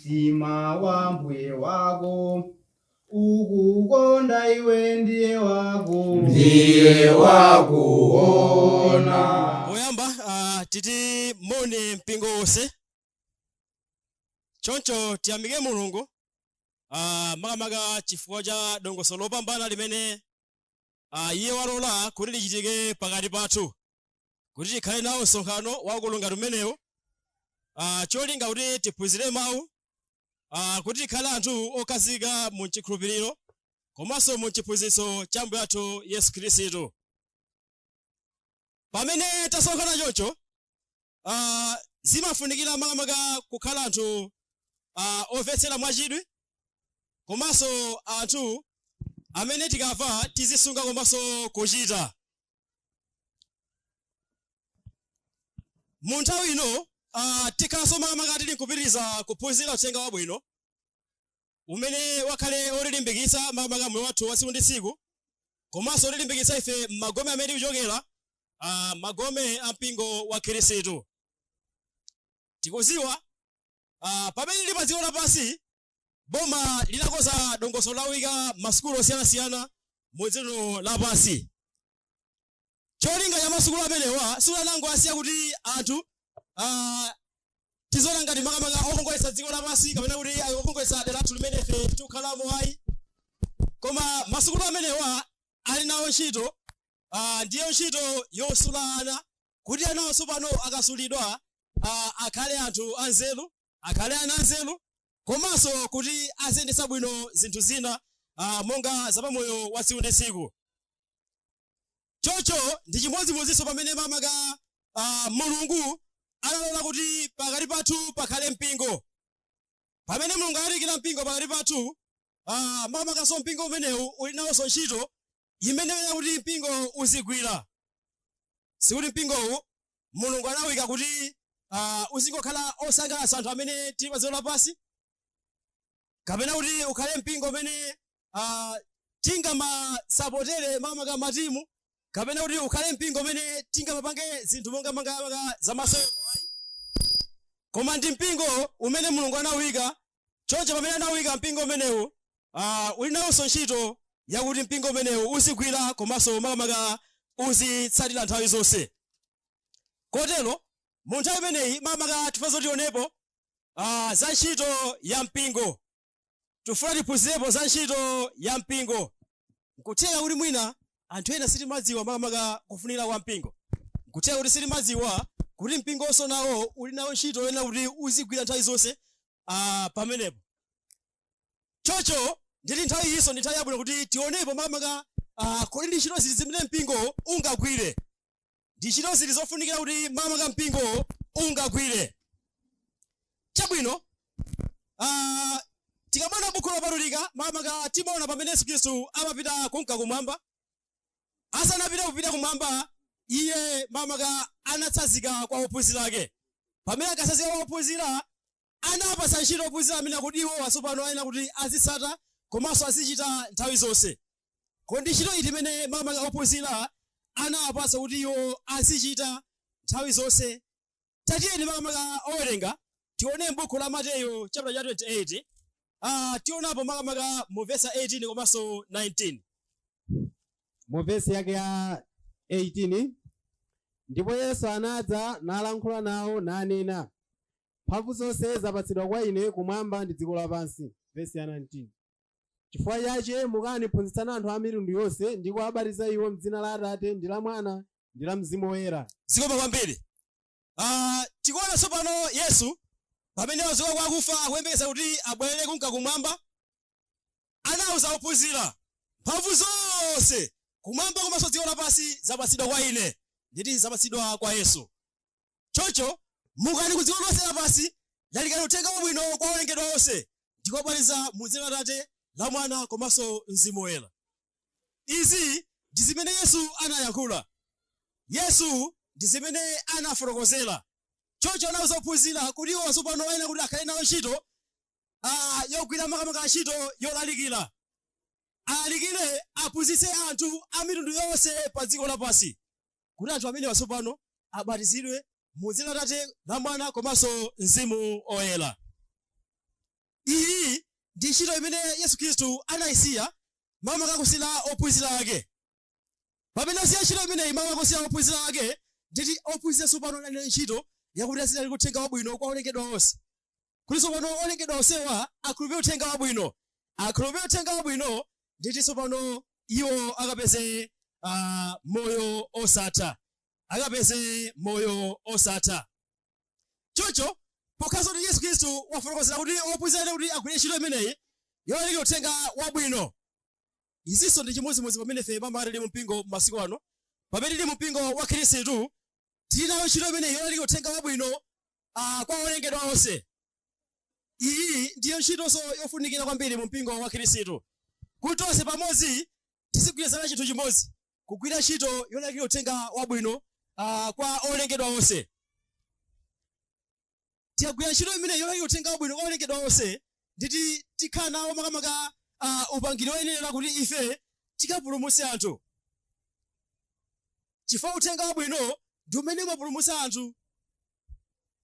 mtima wa mbuye wako, ukukonda iwe ndiye wakuona. Oyamba titi mone mpingo wose choncho tiyamike Mulungu makamaka chifukwa cha dongosolo lopambana limene iye walola kuti lichitike pakati pathu, kuti tikhale nawo msonkhano wakulunga tumenewo, cholinga kuti tiphunzire mawu, kuti tikhale anthu okhazika mu chikhulupiriro komanso mu chiphunzitso cha Ambuye athu Yesu Khristu. Pamene tasonkhana choncho zimafunikira makamaka kukhala anthu omvetsera mwachidwi, komanso anthu amene tikamva tizisunga komanso kuchita. Mu nthawi ino tikhalanso makamaka tili kupitiriza kuphunzira uthenga wabwino umene wakhale olilimbikitsa makamaka moyo wathu wa tsiku ndi tsiku, komanso olilimbikitsa ife magome amene tikuchokera, magome a mpingo wa Khristu. Tikuziwa pamene tili pa dziko lapansi, boma linakonza dongosolo lawika masukulu osiyanasiyana mu dziko lapansi. Cholinga cha masukulu amenewa sikunango asiya kuti anthu tizoona ngati makamaka okongolesa dziko lapansi kapena kuti okongolesa dera lathu limene ife tikukhalamo ayi, koma masukulu amenewa ali nawo ntchito, ndiyo ntchito yosula ana, kuti anawonso pano akasulidwa akhale anthu anzeru, akhale ana anzeru, komanso kuti aziyendetsa bwino zinthu zina monga zapamoyo wa tsiku ndi tsiku. Choncho ndi chimodzimodzinso pamene makamaka Mulungu analola kuti pakati pathu pakhale mpingo. Pamene Mulungu analikira mpingo pakati pathu, makamakaso mpingo umenewu uli nawonso ntchito imene kuti mpingo uzigwira. Sikuti mpingowu Mulungu anawika kuti uzingokhala osangalatsa anthu amene tili pa dziko lapansi, kapena kuti ukhale mpingo umene tingamasapotere makamaka matimu, kapena kuti ukhale mpingo umene tingamapange zinthu monga zamasewero, koma ndi mpingo umene Mulungu anawika. Choncho pamene anawika mpingo umenewu uli nawonso ntchito yakuti mpingo umenewu uzigwira komanso makamaka uzitsatira nthawi zonse. Kotero mu nthawi imeneyi makamaka tifunso tionepo za ntchito ya mpingo, tifuna tiphunzirepo za ntchito ya mpingo. Nkutheka kuti mwina anthu ena sitimadziwa makamaka kufunira kwa mpingo, nkutheka kuti sitimadziwa kuti mpingonso nawo uli nawo ntchito ena kuti uzigwira nthawi zonse pamenepo. Choncho nditi nthawi iso ndi nthawi yabwino kuti tionepo makamaka kodi ndi ntchito ziti zimene mpingo ungagwire, ndi ntchito ziti zofunikira kuti makamaka mpingo ungagwire. Chabwino, tikamona buku lopatulika makamaka timaona pamene Yesu Khristu amapita kunka kumwamba. Asanapita kupita kumwamba, iye makamaka anatsanzika kwa ophunzira ake. Pamene akatsanzika kwa ophunzira, anapatsa ntchito ophunzira amene kuti iwo watsopano ayenera kuti azitsata komanso azichita nthawi zonse. Kodi ntchito iti imene makamaka ophunzira anawapatsa kuti iwo azichita nthawi zonse? Tatiyeni makamaka owerenga tione m'buku la Mateyu chapter cha 28, tionapo makamaka mu verse 18 komanso 19. Mu verse yake ya 18, ndipo Yesu anadza nalankhula nawo nanena, mphamvu zonse zapatsidwa kwa ine kumwamba ndi dziko lapansi. Verse ya 19, chifukwa chache mukani phunzitsani anthu a mitundu yonse ndi kuwabatiza iwo m'dzina la Atate ndi la Mwana ndi la Mzimu Woyera. Zikomo kwambiri. Tikuona tsopano Yesu pamene wazuka kwa akufa akuyembekeza kuti abwerere kunka kumwamba, anawuza ophunzira, mphamvu zonse kumwamba komanso dziko lapansi zapatsidwa kwa ine, nditi zapatsidwa kwa Yesu. Choncho mukani ku dziko lonse lapansi, lalikani uthenga wabwino kwa olengedwa onse, ndi kuwabatiza mu dzina la Atate, la Mwana komanso Mzimu Woyera. Izi ndi zimene Yesu anayankhula, Yesu ndi zimene anafotokozera. Choncho anawuza ophunzira kuti iwo watsopano ayenera kuti akhale nawo ntchito yogwira makamaka ntchito yolalikira. Alalikire, aphunzitse anthu a mitundu yonse pa dziko lapansi, kuti anthu amene watsopano abatizidwe mu dzina la Atate, la Mwana komanso Mzimu Woyera. ndi ntchito imene Yesu Khristu anayisiya mama kakusila ophunzira ake. Pamene asiya ntchito imeneyi mama kakusila ophunzira ake, nditi ophunzira tsopano anali ntchito yakuti asidali uthenga wabwino kwa olengedwa onse. Kuti tsopano olengedwa onsewa akhulupirire uthenga wabwino. Akhulupirire uthenga wabwino nditi tsopano iwo akapeze moyo osatha. Akapeze moyo osatha. Choncho pokazo ndi Yesu Khristu wafotokozera kuti ophunzira kuti agwire ntchito imeneyi yolalikira uthenga wabwino. Izinso ndi chimodzimodzi pamene ife tili mu mpingo masiku ano. Pamene tili mu mpingo wa Khristu tili nayo ntchito imeneyi yolalikira uthenga wabwino kwa olengedwa onse. Iyi ndiyo ntchitonso yofunikira kwambiri mu mpingo wa Khristu. Kuti tonse pamodzi tizigwirizana chinthu chimodzi, kugwira ntchito yolalikira uthenga wabwino kwa olengedwa onse. Tikagwira ntchito imeneyi yolalikira uthenga wabwino kwa olengedwa onse, nditi tikhala nawo makamaka upangiri woyenera kuti ife tikapulumutse anthu. Chifukwa uthenga wabwino ndi umene umapulumutsa anthu.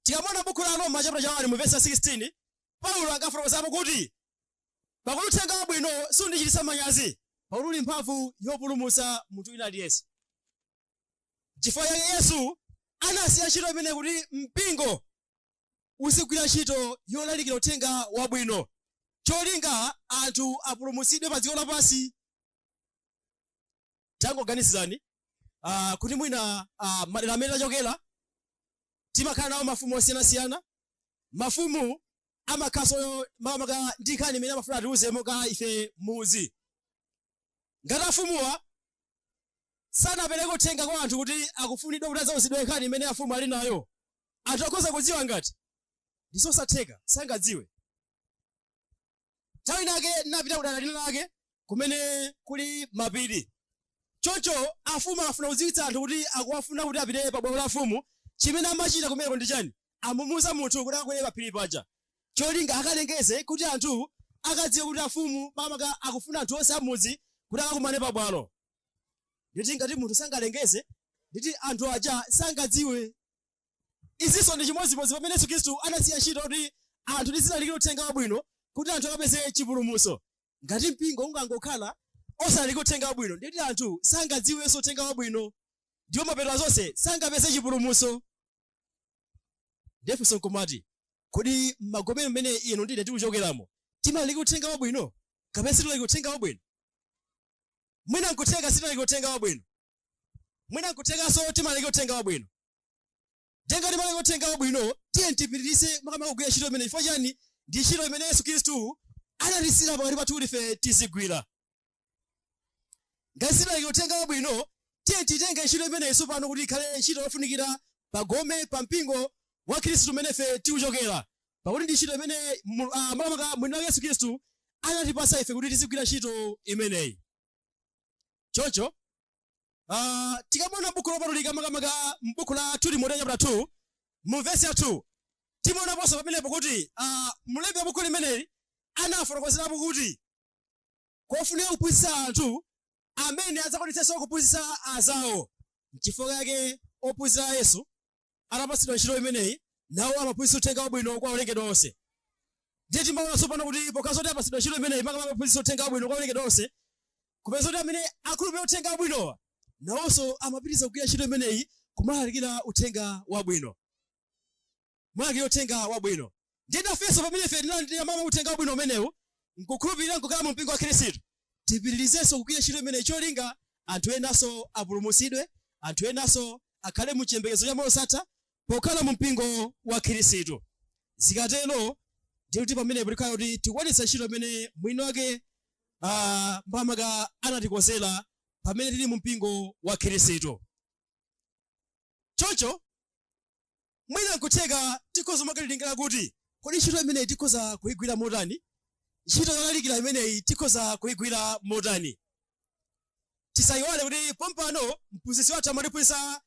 Tikamona buku la Roma chapter 1 mu verse 16, Paulo akafotokozapo kuti pakuti uthenga wabwino sundichititsa manyazi, pakuti uli mphamvu yopulumutsa munthu wina aliyense. Chifukwa chake Yesu anasiya ntchito imene kuti mpingo uzigwira ntchito yolalikira uthenga wabwino, cholinga anthu apulumutsidwe pa dziko lapansi. Tangoganizirani kuti mwina madera amene tachokera timakhala nawo mafumu osiyanasiyana. Mafumu amakhaso makamaka ndi nkhani imene amafuna atiwuzemo ka ife muzi. Ngati afumuwa sanapereke uthenga kwa anthu kuti akufunidwa kuti adzawuzidwe nkhani imene afumu ali nayo, anthu akhoza kudziwa ngati ndizosatheka, sangadziwe. Nthawi nake napita kudera lina lake kumene kuli mapiri. Choncho afumu afuna kudziwitsa anthu kuti akuwafuna kuti apite pa bwalo la afumu. Chimene amachita kumeneko ndi chani? Amumuza munthu kuti akwere pa phiri paja, cholinga akalengeze kuti anthu akadziwe kuti afumu makamaka akufuna anthu onse amudzi kuti akakumane pa bwalo. Nditi ngati munthu sangalengeze, nditi anthu aja sangadziwe. Izinso ndi chimodzimodzi pamene Yesu Khristu anasiya ntchito kuti anthu tizilalikira uthenga wabwino kuti anthu akapeze chipulumutso. Ngati mpingo ungangokhala osalalikira uthenga wabwino, nditi anthu sangadziwenso uthenga wabwino, ndiwo mapeto zonse sangapeze chipulumutso. Ndifunso nkumati, kodi magomero mmene inu ndine tikuchokeramo timalalikira uthenga wabwino kapena sitilalikira uthenga wabwino? Mwina nkutheka sitilalikira uthenga wabwino, mwina nkuthekanso timalalikira uthenga wabwino. Ngati timalalikira uthenga wabwino, tiye tipitirize makamaka kugwira ntchito imene. Chifukwa chani? Ndi ntchito imene Yesu Khristu analisira pakati pathu kuti ife tizigwira. Ngati sitilalikira uthenga wabwino, tiye titenge ntchito imeneyi tsopano kuti ikhale ntchito yofunikira pagome pa mpingo wa Khristu umene ife tikuchokera. Pakuti ndi ntchito imene makamaka mwini wake Yesu Khristu anatipasa ife kuti tizigwira ntchito imeneyi. Choncho tikamona buku lopatulika makamaka m'buku la 2 Timoteyo chapter 2 mu verse ya 2, timaona ponso pamenepo kuti mlembi wa buku limeneli anafotokozerapo kuti kofunika kuphunzitsa anthu amene adzakwanitsenso kuphunzitsa azawo. Chifukwa chake ophunzira Yesu anapatsidwa ntchito imeneyi, nawo amaphunzitsa uthenga wabwino kwa olengedwa onse. Ndiye timaona tsopano kuti pokazoti kuti apatsidwa ntchito imeneyi makamaka amaphunzitsa uthenga wabwino kwa olengedwa onse, kupeza kuti amene akhulupirira uthenga wabwinowa nawonso amapitiriza kugwira ntchito imeneyi kumalalikira uthenga wabwino. Malalikira uthenga wabwino. Ndiye nafenso pamene ife tinalandira mama uthenga wabwino umenewu, nkukhulupirira nkukhala mu mpingo wa Khristu, tipitirizenso kugwira ntchito imeneyi cholinga anthu enanso apulumutsidwe, anthu enanso akhale mu chiyembekezo cha moyo osatha pokhala mu mpingo wa Khristu. Zikatero ndiye kuti pamenepo tikhala kuti tikwanitsa ntchito imene mwini wake makamaka anatikonzera pamene tili mu mpingo wa Khristu. Choncho mwina nkutheka tikhoza makalilingana kuti kodi ntchito imeneyi tikhoza kuyigwira motani? Ntchito yolalikira imeneyi tikhoza kuyigwira motani? Tisayiwale kuti pompano mphunzitsi wathu amatiphunzitsa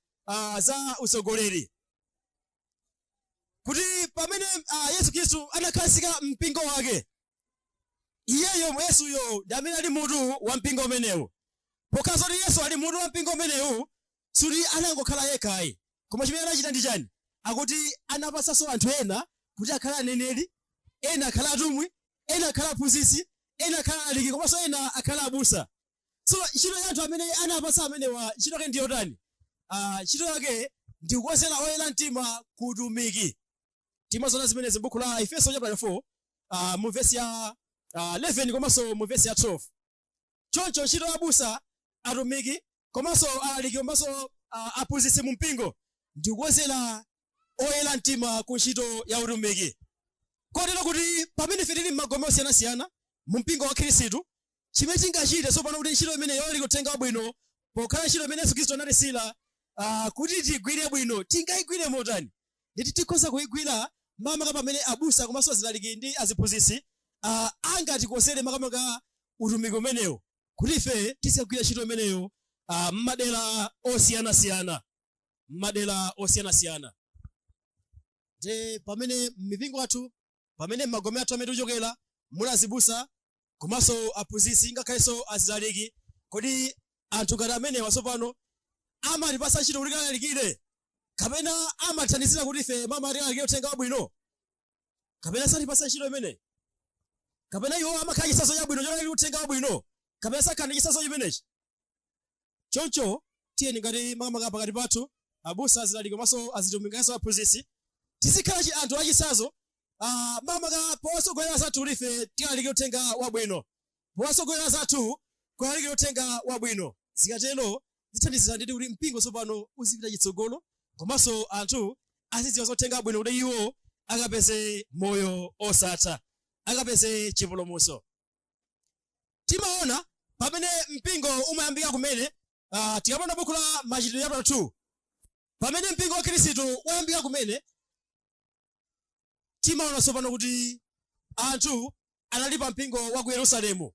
za utsogoleri. Kuti pamene Yesu Khristu anakhazika mpingo wake, iyeyo Yesuyo ndi amene ali mutu wa mpingo umenewu. Pokazoti kuti Yesu ali mutu wa mpingo umenewu, suti anangokhala yekhayi, koma chimene anachita ndi chani? Akuti anapatsanso anthu ena kuti akhale aneneri, ena akhale atumwi, ena akhala aphunzitsi, ena akhala aliki, komanso ena akhala abusa. So ntchito ya anthu amene anapasa amenewa ntchito yake ndiyo tani? Ntchito yake ndi kukonzera oyera mtima ku utumiki. Timaona zimenezi m'buku la Efeso chapter 4 mu verse ya 11 komanso mu verse ya 12. Choncho ntchito ya abusa, atumiki, komanso aliki, komanso aphunzitsi mu mpingo ndi kukonzera oyera mtima ku ntchito ya utumiki. Kotero kuti pamene ife tili m'magome osiyanasiyana mu mpingo wa Khristu, chimene tingachite tsopano kuti ntchito imene yoli kutenga wabwino, pokhala ntchito imene Yesu Khristu analisira kuti tigwire bwino, tingayigwire motani? Nditi tikhoza kuyigwira makamaka pamene abusa komanso azilaliki ndi aziphunzitsi angatikonzere makamaka utumiki umenewo, kuti ife tisagwira ntchito imeneyo m'madera osiyanasiyana, m'madera osiyanasiyana. Nde pamene mipingo athu, pamene magome athu amene tichokera, muli azibusa komanso aphunzitsi ngakhalenso azilaliki, kodi anthu ngati amenewa tsopano amatipasa ntchito kuti tikalalikire, kapena amathandizira kuti ife tilalikire uthenga wabwino, kapena satipasa ntchito imene, kapena iwo amakhala chisaso chabwino cholalikira uthenga wabwino, kapena sakhala ndi chisaso chimenechi? Choncho tiyeni ngati makamaka pakati pathu abusa, azilaliki komanso azitumiki komanso aphunzitsi tizikhala anthu achisazo makamaka powasogolera zathu kuti ife tilalikire uthenga wabwino, powasogolera zathu kulalikira uthenga wabwino. Zikatero zithandizira nditi kuti mpingo tsopano uzipita chitsogolo, komanso anthu azidziwa za uthenga wabwino kuti iwo akapeze moyo osatha, akapeze chipulumutso. Timaona pamene mpingo umayambika kumene, tikapanda buku la Machitidwe chapter 2, pamene mpingo wa Khristu wayambika kumene, timaona tsopano kuti anthu anali pa mpingo wa ku Yerusalemu.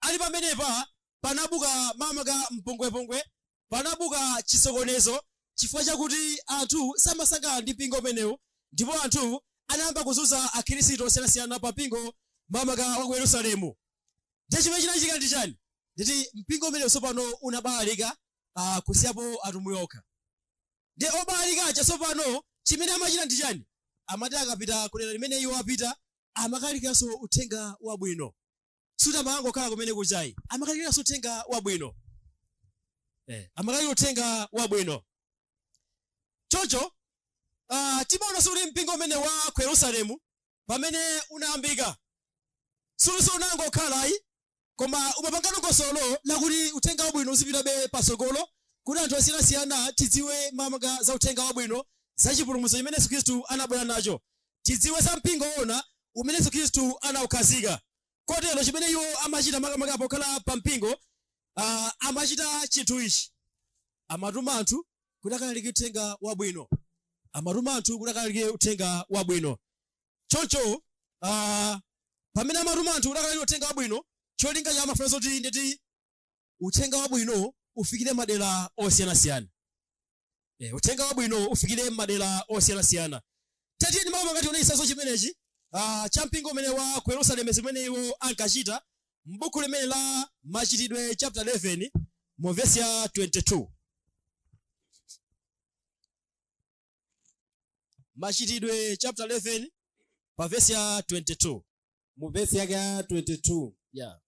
Ali pamenepa panabuka makamaka mpongwepongwe, panabuka chisokonezo chifukwa chakuti anthu samasangalala ndi mpingo umenewu, ndipo anthu anayamba kuzunza akhristu osiyanasiyana pa mpingo makamaka wa ku Yerusalemu. Ndiye chimene chinachitika ndi chani? Nditi mpingo umenewu tsopano unabalalika kusiyapo atumwi okha. Ndiye obalalika tsopano chimene amachita ndi chani? Amati akapita kulera limene iwo apita, amakalikiranso uthenga wabwino. Sutamangokhala kumene kuchayi, amakalikiranso uthenga wabwino. Amakalika uthenga wabwino. Choncho timaonanso kuti mpingo umene wa ku Yerusalemu pamene unayambika, sunangokhala koma umapanga dongosolo lakuti uthenga wabwino uzipitabe pasogolo, kuti anthu osiyanasiyana tidziwe makamaka za uthenga wabwino, za chipulumutso chimene Yesu Khristu anabwera nacho, tidziwe za mpingo ona umene Yesu Khristu anawukhazika. Kotero chimene iwo amachita makamaka pokhala pa mpingo, amachita chinthu ichi: amatuma anthu kuti akalalikire uthenga wabwino, amatuma anthu kuti akalalikire uthenga wabwino. Choncho pamene amatuma anthu kuti akalalikire uthenga wabwino, cholinga cha amafuna zoti nditi uthenga wabwino ufikire madera osiyanasiyana. Uthenga wabwino ufikire madera osiyanasiyana. Tatiyeni makamaka tione chisaso chimenechi cha mpingo umene wa ku Yerusalemu zimene iwo ankachita m'buku limene la Machitidwe chapter 11 mu verse ya 22. Machitidwe chapter 11 pa verse ya 22. Mu verse yake ya 22. Yeah.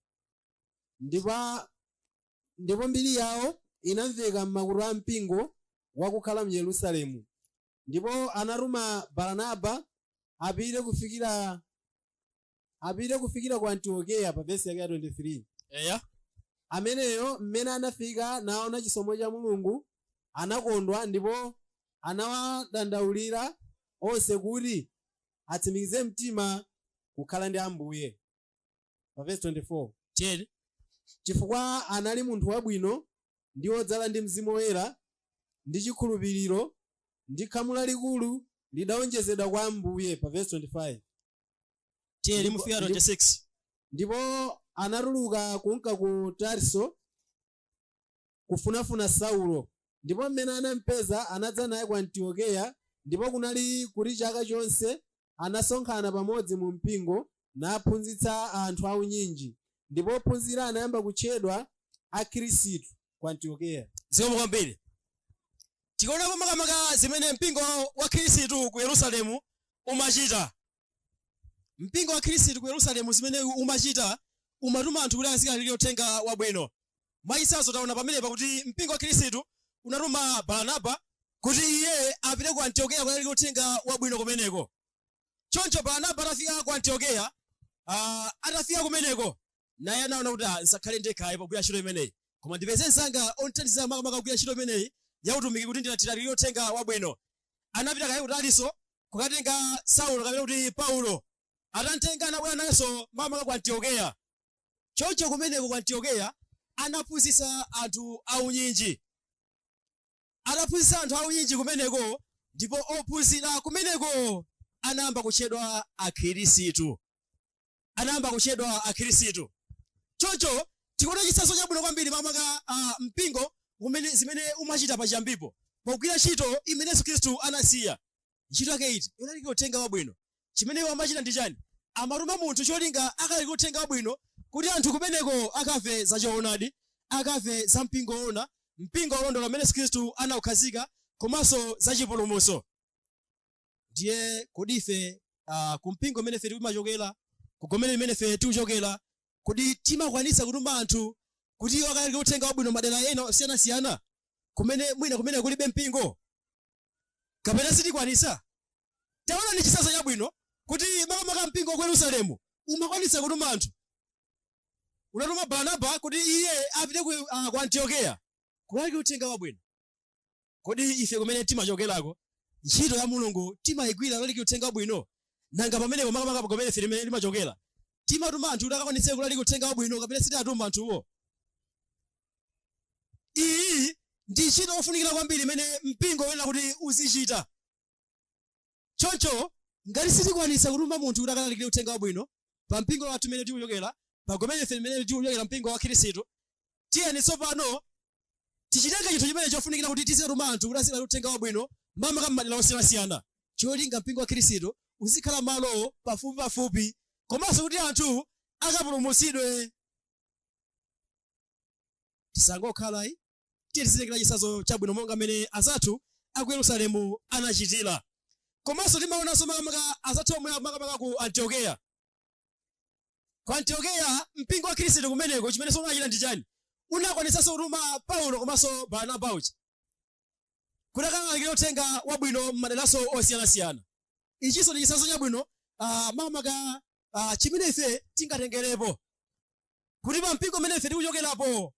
Ndipo mbiri yawo inamveka m'makutu a mpingo wakukhala mu Yerusalemu. Ndipo anatuma Baranaba apite kufikira ku Antiokeya pa verse yake ya 23. Ameneyo mmene anafika naona chisomo cha Mulungu anakondwa, ndipo anawadandaulira onse kuti atsimikize mtima kukhala ndi Ambuye. Pa verse 24. Chifukwa anali munthu wabwino ndi wodzala ndi Mzimu Woyera ndi chikhulupiriro, ndi khamu lalikulu lidawonjezedwa kwa Ambuye. Pa verse 25. Mufika 26. Ndipo anatuluka kunka ku Tarso kufunafuna Saulo, ndipo mmene anampeza anadza naye ku Antiokeya. Ndipo kunali kuti chaka chonse anasonkhana pamodzi mu mpingo naphunzitsa anthu aunyinji, ndipo ophunzira anayamba kutchedwa Akhristu ku Antiokeya. Zikomo kwambiri. Tikaona makamaka zimene mpingo wa Khristu ku Yerusalemu umachita. mpingo wa Khristu ku Yerusalemu zimene umachita umatuma anthu kuti azikalalika uthenga wabwino. Mwachitsanzo taona pamenepa kuti mpingo wa Khristu unatuma Barnaba kuti iye apite ku Antiokeya kulalika uthenga wabwino kumeneko. Choncho Barnaba atafika ku Antiokeya, atafika kumeneko naye anaona kuti nsakhale ndekha pogwira ntchito imeneyi, koma ndipeze msanga onthandiza makamaka kugwira ntchito imeneyi ya utumiki kuti ndinatilalike uthenga wabwino. Anapita kaye kutalinso kukatenga Saulo kapena kuti Paulo, atamtenga anabwera nayenso makamaka ku Antiokeya. Choncho kumeneko ku Antiokeya anaphunzitsa anthu aunyinji. Anaphunzitsa anthu aunyinji kumeneko, ndipo ophunzira kumeneko anayamba kutchedwa Akhristu. Anayamba kutchedwa Akhristu. Choncho tikuona chitsanzo chabwino kwambiri makamaka mpingo umene zimene umachita pachiyambipo pogwira ntchito imene Yesu Khristu anasiya. Ntchito yake iti yolalika uthenga wabwino. Chimene iwo amachita ndi chani? Amatuma munthu cholinga akalalike uthenga wabwino kuti anthu kumeneko akamve za choonadi, akamve za mpingo woona, mpingo wolondola umene Yesu Khristu anawukhazika, komanso za chipulumutso. Ndiye kodi ife ku mpingo umene ife timachokera, ku gomero limene ife tikuchokera, kodi timakwanitsa kutuma anthu kuti iwo akalalike uthenga wabwino madera ena osiyanasiyana kumene mwina kumene kulibe mpingo? Kapena sitikwanitsa? Taona ni chitsanzo chabwino kuti makamaka mpingo ku Yerusalemu umakwanitsa kutuma anthu. Unatuma Barnaba kuti iye apite ku Antiokeya kulalika uthenga wabwino. Kodi ife kumene timachokerako ntchito ya Mulungu timayigwira kulalika uthenga wabwino? Nanga pamenepo makamaka kumene ife timachokera timatuma anthu kuti akakwanitse kulalika uthenga wabwino kapena sitatuma anthuwo? Iyi ndi ntchito yofunikira kwambiri imene mpingo wena kuti uzichita. Choncho ngati sitikwanitsa kutuma munthu kuti akalalikire uthenga wabwino pa mpingo wathu umene tikuchokera, pa gomero ife imene tikuchokera mpingo wa Khristu, tiyeni tsopano tichitenge chinthu chimene chofunikira kuti tizituma anthu kuti azilalike uthenga wabwino makamaka m'madera osiyanasiyana, cholinga mpingo wa Khristu uzikhala malo pafupi, komanso kuti anthu akapulumutsidwe. Tisangokhala tizitengera chitsanzo chabwino monga mmene azathu aku Yerusalemu anachitira. Komanso timaonanso makamaka azathu omwe makamaka ku Antiokeya. Ku Antiokeya mpingo wa Khristu kumeneko chimene unachita ndi chani? Unakwanitsanso kutuma Paulo komanso Barnaba uja kuti akalalikire uthenga wabwino m'maderaso osiyanasiyana. Ichinso ndi chitsanzo chabwino makamaka chimene ife tingatengerepo kuti pa mpingo umene ife tikuchokerapo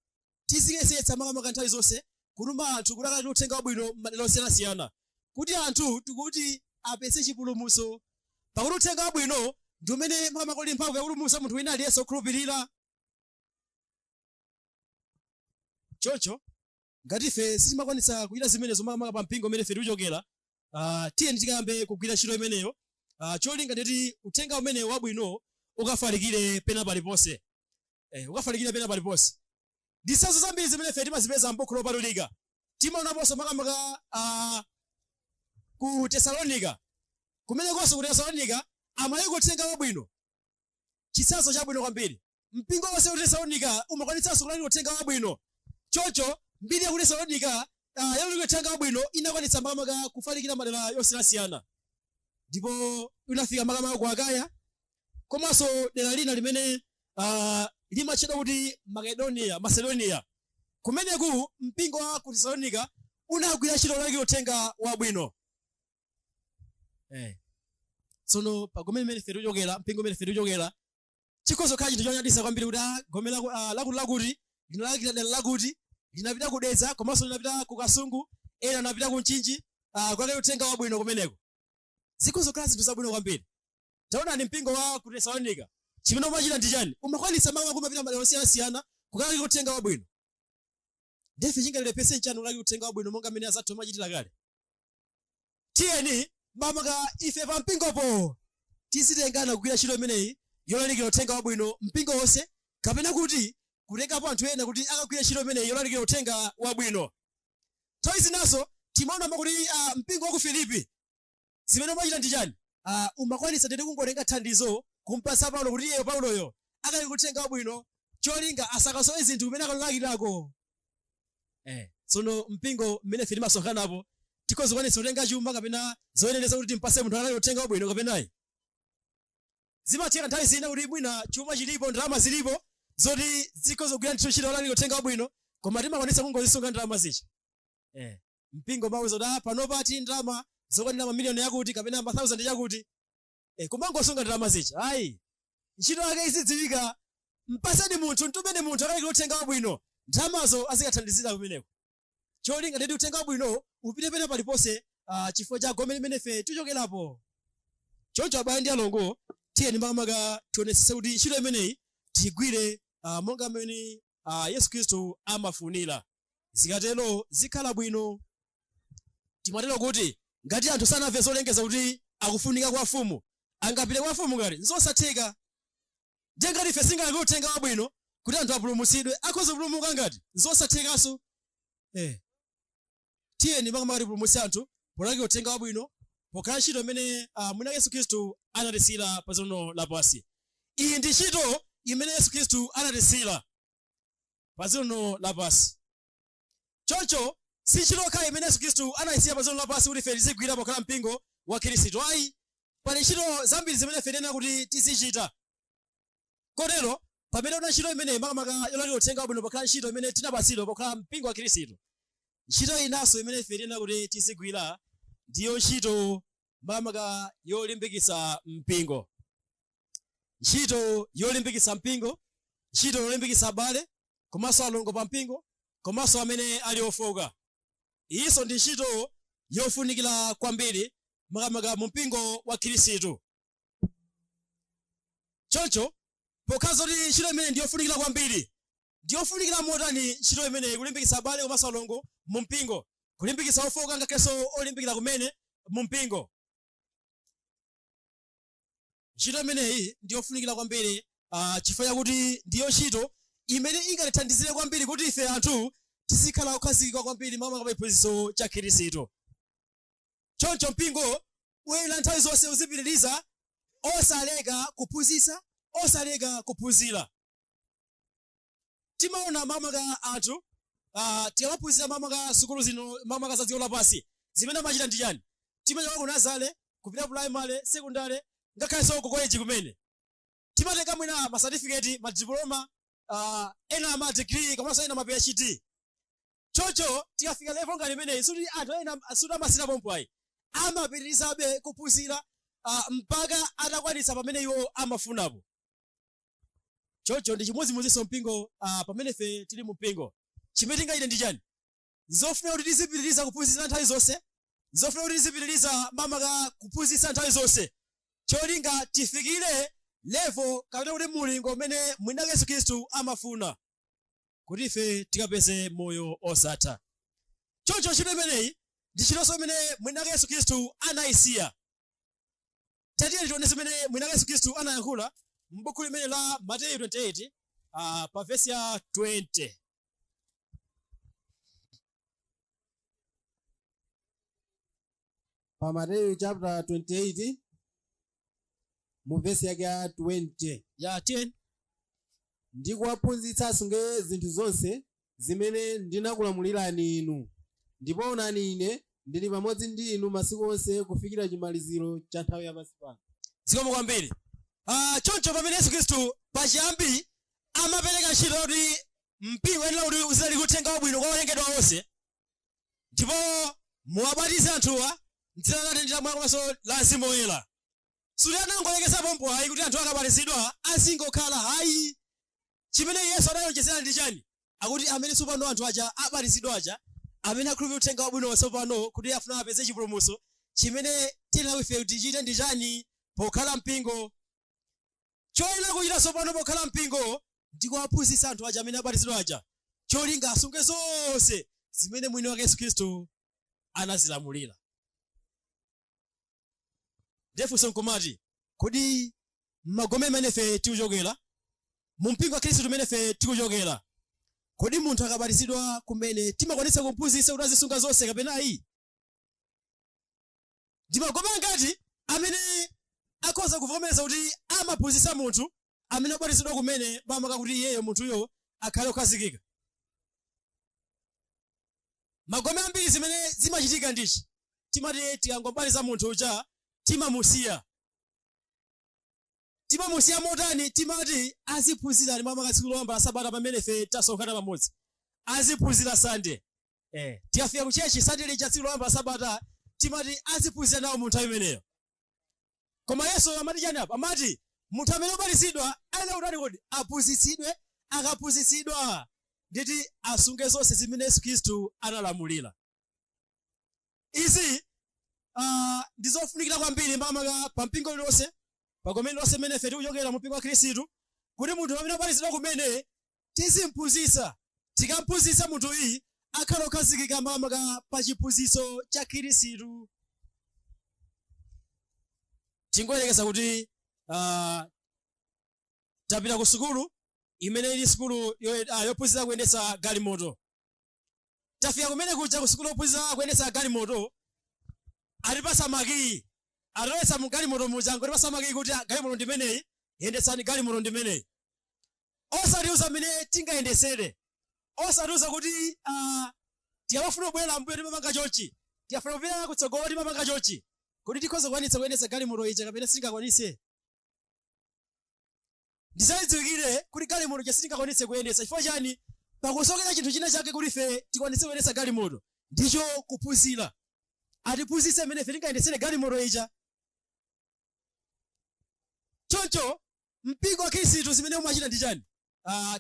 tiziyesetsa makamaka nthawi zonse kutuma anthu kuti akalalikire uthenga wabwino m'madera osiyanasiyana, kuti anthu tikuti apeze chipulumutso. Pakuti uthenga wabwino ndi umene makamaka uli mphamvu yakupulumutsa munthu wina aliyense wokhulupirira. Choncho ngati ife sitimakwanitsa kuchita zimenezo makamaka pa mpingo umene ife tikuchokera, tiyeni tikayambe kugwira ntchito imeneyo, cholinga nditi uthenga umene wabwino ukafalikire pena paliponse. Ukafalikire pena paliponse. Zitsanzo zambiri zimene ife timazipeza m'buku lopatulika timaonaponso makamaka ku Tesalonika. Kumenekonso ku Tesalonika amaliko uthenga wabwino, chitsanzo chabwino kwambiri. Mpingo wonse wa Tesalonika umakwanitsanso kulalika uthenga wabwino. Choncho mbiri ya ku Tesalonika yalalika uthenga wabwino inakwanitsa makamaka kufalikira madera yosiyanasiyana, ndipo inafika makamaka ku Akaya, komanso dera lina limene limatchedwa kuti Macedonia. Kumeneku mpingo wa ku Tesalonika unagwira ntchito yolalika uthenga wabwino. Tsono pa gomero limene ife tikuchokera, mpingo umene ife tikuchokera, chikhozo khala chinthu chonyaditsa kwambiri kuti gomero lakuti linalalikira dera lakuti, linapita ku Dedza, komanso linapita ku Kasungu, ena anapita ku Mchinji kulalika uthenga wabwino kumeneko. Zikhozo khala zinthu zabwino kwambiri. Taonani mpingo wa ku Tesalonika chimene umachita ndi chani? Umakwanitsa makamaka kumapita madera osiyanasiyana kulalika uthenga wabwino. Ndife chingalepese nchani kulalika uthenga wabwino monga mmene azathu amachitira kale? Tiyeni makamaka ife pa mpingopo tizitengana kugwira ntchito imeneyi yolalikira uthenga wabwino mpingo wonse, kapena kuti kutengapo anthu ena kuti akagwira ntchito imeneyi yolalikira uthenga wabwino. Nthawi zinaso timaona kuti mpingo wa ku Filipi zimene umachita ndi chani? Umakwanitsa nditi kungotenga thandizo kumpasa Paulo kuti iye Pauloyo akalalikira uthenga wabwino, cholinga asakasowe zinthu kumene akalalikirako. Tsono mpingo mmene ife timasonkhanapo tikhoza kukwanitsa kutenga chuma kapena zoyenera kuti timpase munthu akalalikira uthenga wabwino kapenayi? zimatheka nthawi zina kuti mwina chuma chilipo ndalama zilipo zoti zikhoza kugwira ntchito lani uthenga wabwino koma timakwanitsa kungozisunga ndalama zicha. Mpingo mawuza kuti panopa ati ndalama zokwanira mamiliyoni yakuti kapena ma 1000 yakuti kumangosunga ndalama zicha. Ayi ntchito yake izidziwika, mpaseni munthu mtumeni munthu akali uthenga wabwino ndalamazo azikathandizira kumeneko. Cholinga ndeti uthenga wabwino upite pena paliponse chifukwa cha gome limene ife tichokerapo. Choncho abale ndi alongo tiyeni makamaka tionetsetse kuti ntchito imeneyi tigwire monga mmene Yesu Khristu amafunira. Zikatero zikhala bwino. Timatero kuti ngati anthu sanamve zolengeza kuti akufunika kwa mfumu angapite kwa mfumu ngati nzosatheka. Ndiye ngati ife singalandire uthenga wabwino kuti anthu apulumutsidwe akhoza kupulumuka ngati nzosathekanso. Tiyeni makamaka tipulumutse anthu polandira uthenga wabwino pokhala ntchito imene mwina Yesu Khristu anatisira pa dziko lapansi. Iyi ndi ntchito imene Yesu Khristu anatisira pa dziko lapansi. Choncho si ntchito yokha imene Yesu Khristu anayisiya pa dziko lapansi kuti ife tizigwira pokhala mpingo wa Khristu. Ayi, pali ntchito zambiri zimene ife tiyenera kuti tizichita. Kotero pamene una ntchito imene makamaka yolandira uthenga wabwino pokhala ntchito imene tinapatsidwa pokhala mpingo wa Khristu, ntchito inanso imene ife tiyenera kuti tizigwira ndiyo ntchito makamaka yolimbikitsa mpingo. Ntchito yolimbikitsa mpingo, ntchito yolimbikitsa abale komanso alongo pa mpingo komanso amene ali ofoka. Iyinso ndi ntchito yofunikira kwambiri makamaka mu mpingo wa Khristu. Choncho pokhala zoti ntchito imene ndiyofunikira kwambiri, ndiyofunikira motani ntchito imene kulimbikitsa abale komanso alongo mu mpingo, kulimbikitsa ofoka ngakhenso olimbikira kumene mu mpingo. Ntchito imeneyi ndiyofunikira kwambiri chifukwa chakuti ndiyo ntchito imene ingatithandizire kwambiri kuti ife anthu tizikhala okhazikika kwambiri makamaka pa chiphunzitso cha Khristu. Choncho mpingo uyenera nthawi zonse uzipitiriza osaleka kuphunzitsa, osaleka kuphunzira. Timaona makamaka anthu tikamaphunzitsa makamaka sukulu zino makamaka za dziko lapansi zimene amachita ndi chani? Timachoka ku Nazare kupita primary, secondary ngakhalenso ku college kumene timatenga mwina ma certificate, ma diploma, ena ma degree komanso ena ma PhD. Choncho tikafika level ngati imeneyi suti anthu ena suti amasira pompo ayi, amapitirizabe kuphunzira mpaka atakwanitsa pamene iwo amafunapo. Choncho ndi chimodzimodzinso mpingo pamene ife tili mu mpingo. Chimene tingachite ndi chani? Nzofuna kuti tizipitiriza kuphunzitsa nthawi zonse, nzofuna kuti tizipitiriza makamaka kuphunzitsa nthawi zonse. Cholinga tifikire level kapena kuti mulingo umene mwina Yesu Khristu amafuna kuti ife tikapeze moyo osatha. Choncho ntchito imeneyi ndi ntchito imene mwina Yesu Khristu anayisiya. Tatiye tione zimene mwina Yesu Khristu anayankhula m'buku limene la Mateyu 28 pa vesi ya 20. Pa Mateyu chapter 28 mu vesi yake ya 20 ya 10. Ndi kuwaphunzitsa asunge zinthu zonse zimene ndinakulamulirani inu, ndipo onani ine ndili pamodzi ndi inu masiku onse kufikira chimaliziro cha nthawi yapansi pano. Zikomo kwambiri. Choncho pamene Yesu Khristu pachiyambi amapereka ntchito kuti mpingo uyenera kuti uzilalikira uthenga wabwino kwa olengedwa onse, ndipo muwabatize anthuwa m'dzina la Atate ndi la Mwana komanso la Mzimu Woyera. Suti anangolekeza pompo ayi kuti anthu akabatizidwa azingokhala ayi. Chimene Yesu adalonjezera ndi chani? Akuti amene tsopano anthu aja abatizidwa aja amene akhulupirira uthenga wabwino tsopano kuti afuna apeze chipulumutso, chimene tiyenera ife tichite ndi chani? Pokhala mpingo. Choyenera kuchita tsopano pokhala mpingo ndi kuwaphunzitsa anthu aja amene abatizidwa aja, cholinga asunge zonse zimene mwini wake Yesu Khristu anazilamulira. Ndefunso nkumati kodi magome amene ife tikuchokera mu mpingo wa Khristu umene ife tikuchokera, kodi munthu akabatizidwa kumene timakwanitsa kumphunzitsa kuti azisunga zonse kapena ayi? Ndi magome angati amene akhoza kuvomereza kuti amaphunzitsa munthu amene abatizidwa kumene makamaka kuti iyeyo munthuyo akhale okhazikika? Magome ambiri zimene zimachitika ndichi, timati tikangobatiza munthu uja timamusiya. timamusiya motani? Timati aziphunzira ndi makamaka tsiku loyamba la sabata pamene ife tasonkhana pamodzi. Aziphunzira Sunday. Tiyafika ku chechi Sunday lija tsiku loyamba la sabata, timati aziphunzira nawo mu nthawi imeneyo. Koma Yesu amati chani apa? Amati munthu amene ubatizidwa ayenera kutani kodi? Aphunzitsidwe, akaphunzitsidwa nditi asunge zonse zimene Yesu Khristu analamulira. Izi ndizofunikira kwambiri makamaka pa mpingo lonse, pa komene lonse mene ife tikuchokera mu mpingo wa Khristu, kuti munthu amene ubatizidwa kumene tizimphunzitsa. Tikamphunzitsa munthu iyi akhala okhazikika makamaka pa chiphunzitso cha Khristu. Tingoyerekeza kuti tapita ku sukulu imene ili sukulu yophunzira kuyendetsa galimoto. Tafika kumene kuja ku sukulu yophunzira kuyendetsa galimoto, atipasa makiyi, ataloletsa mu galimoto muja ngotipasa makiyi kuti galimoto ndimeneyi, yendetsani galimoto ndimeneyi. Osatiuza mene tingayendesere, osatiuza kuti tiyafuna kubwera mbuyo timapanga chochi, tiyafuna kupita kutsogolo timapanga chochi, kuti tikhoza kukwanitsa kuyendetsa galimoto ija kapena sitingakwanise. Ndisayidziwikire kuti galimoto ija sitingakwanise kuyendetsa. Chifukwa chani? Pakusokera chinthu china chake kuti ife tikwanise kuyendetsa galimoto, ndicho kuphunzira. Atiphunzitse mene ife tingayendetsere galimoto ija. Choncho mpingo wa Khristu zimene umachita ndi chani?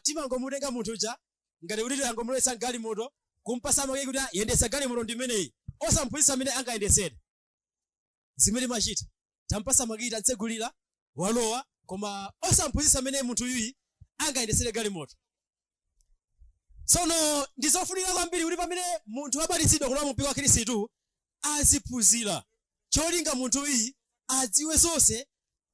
Timangomutenga munthu uja ngati kuti tiyangomuletsa galimoto, kumpasa makiyi kuti yendetsa galimoto ndimeneyi, osamphunzitsa mene angayendetsere. Zimene machita tampasa makiyi tatsegulira walowa, koma osamphunzitsa mene munthu yuyi angayendetsere galimoto. Tsono ndizofunika kwambiri kuti pamene munthu abatizidwa kulowa mu mpingo wa Khristu aziphunzira. Cholinga munthu uyi adziwe zonse,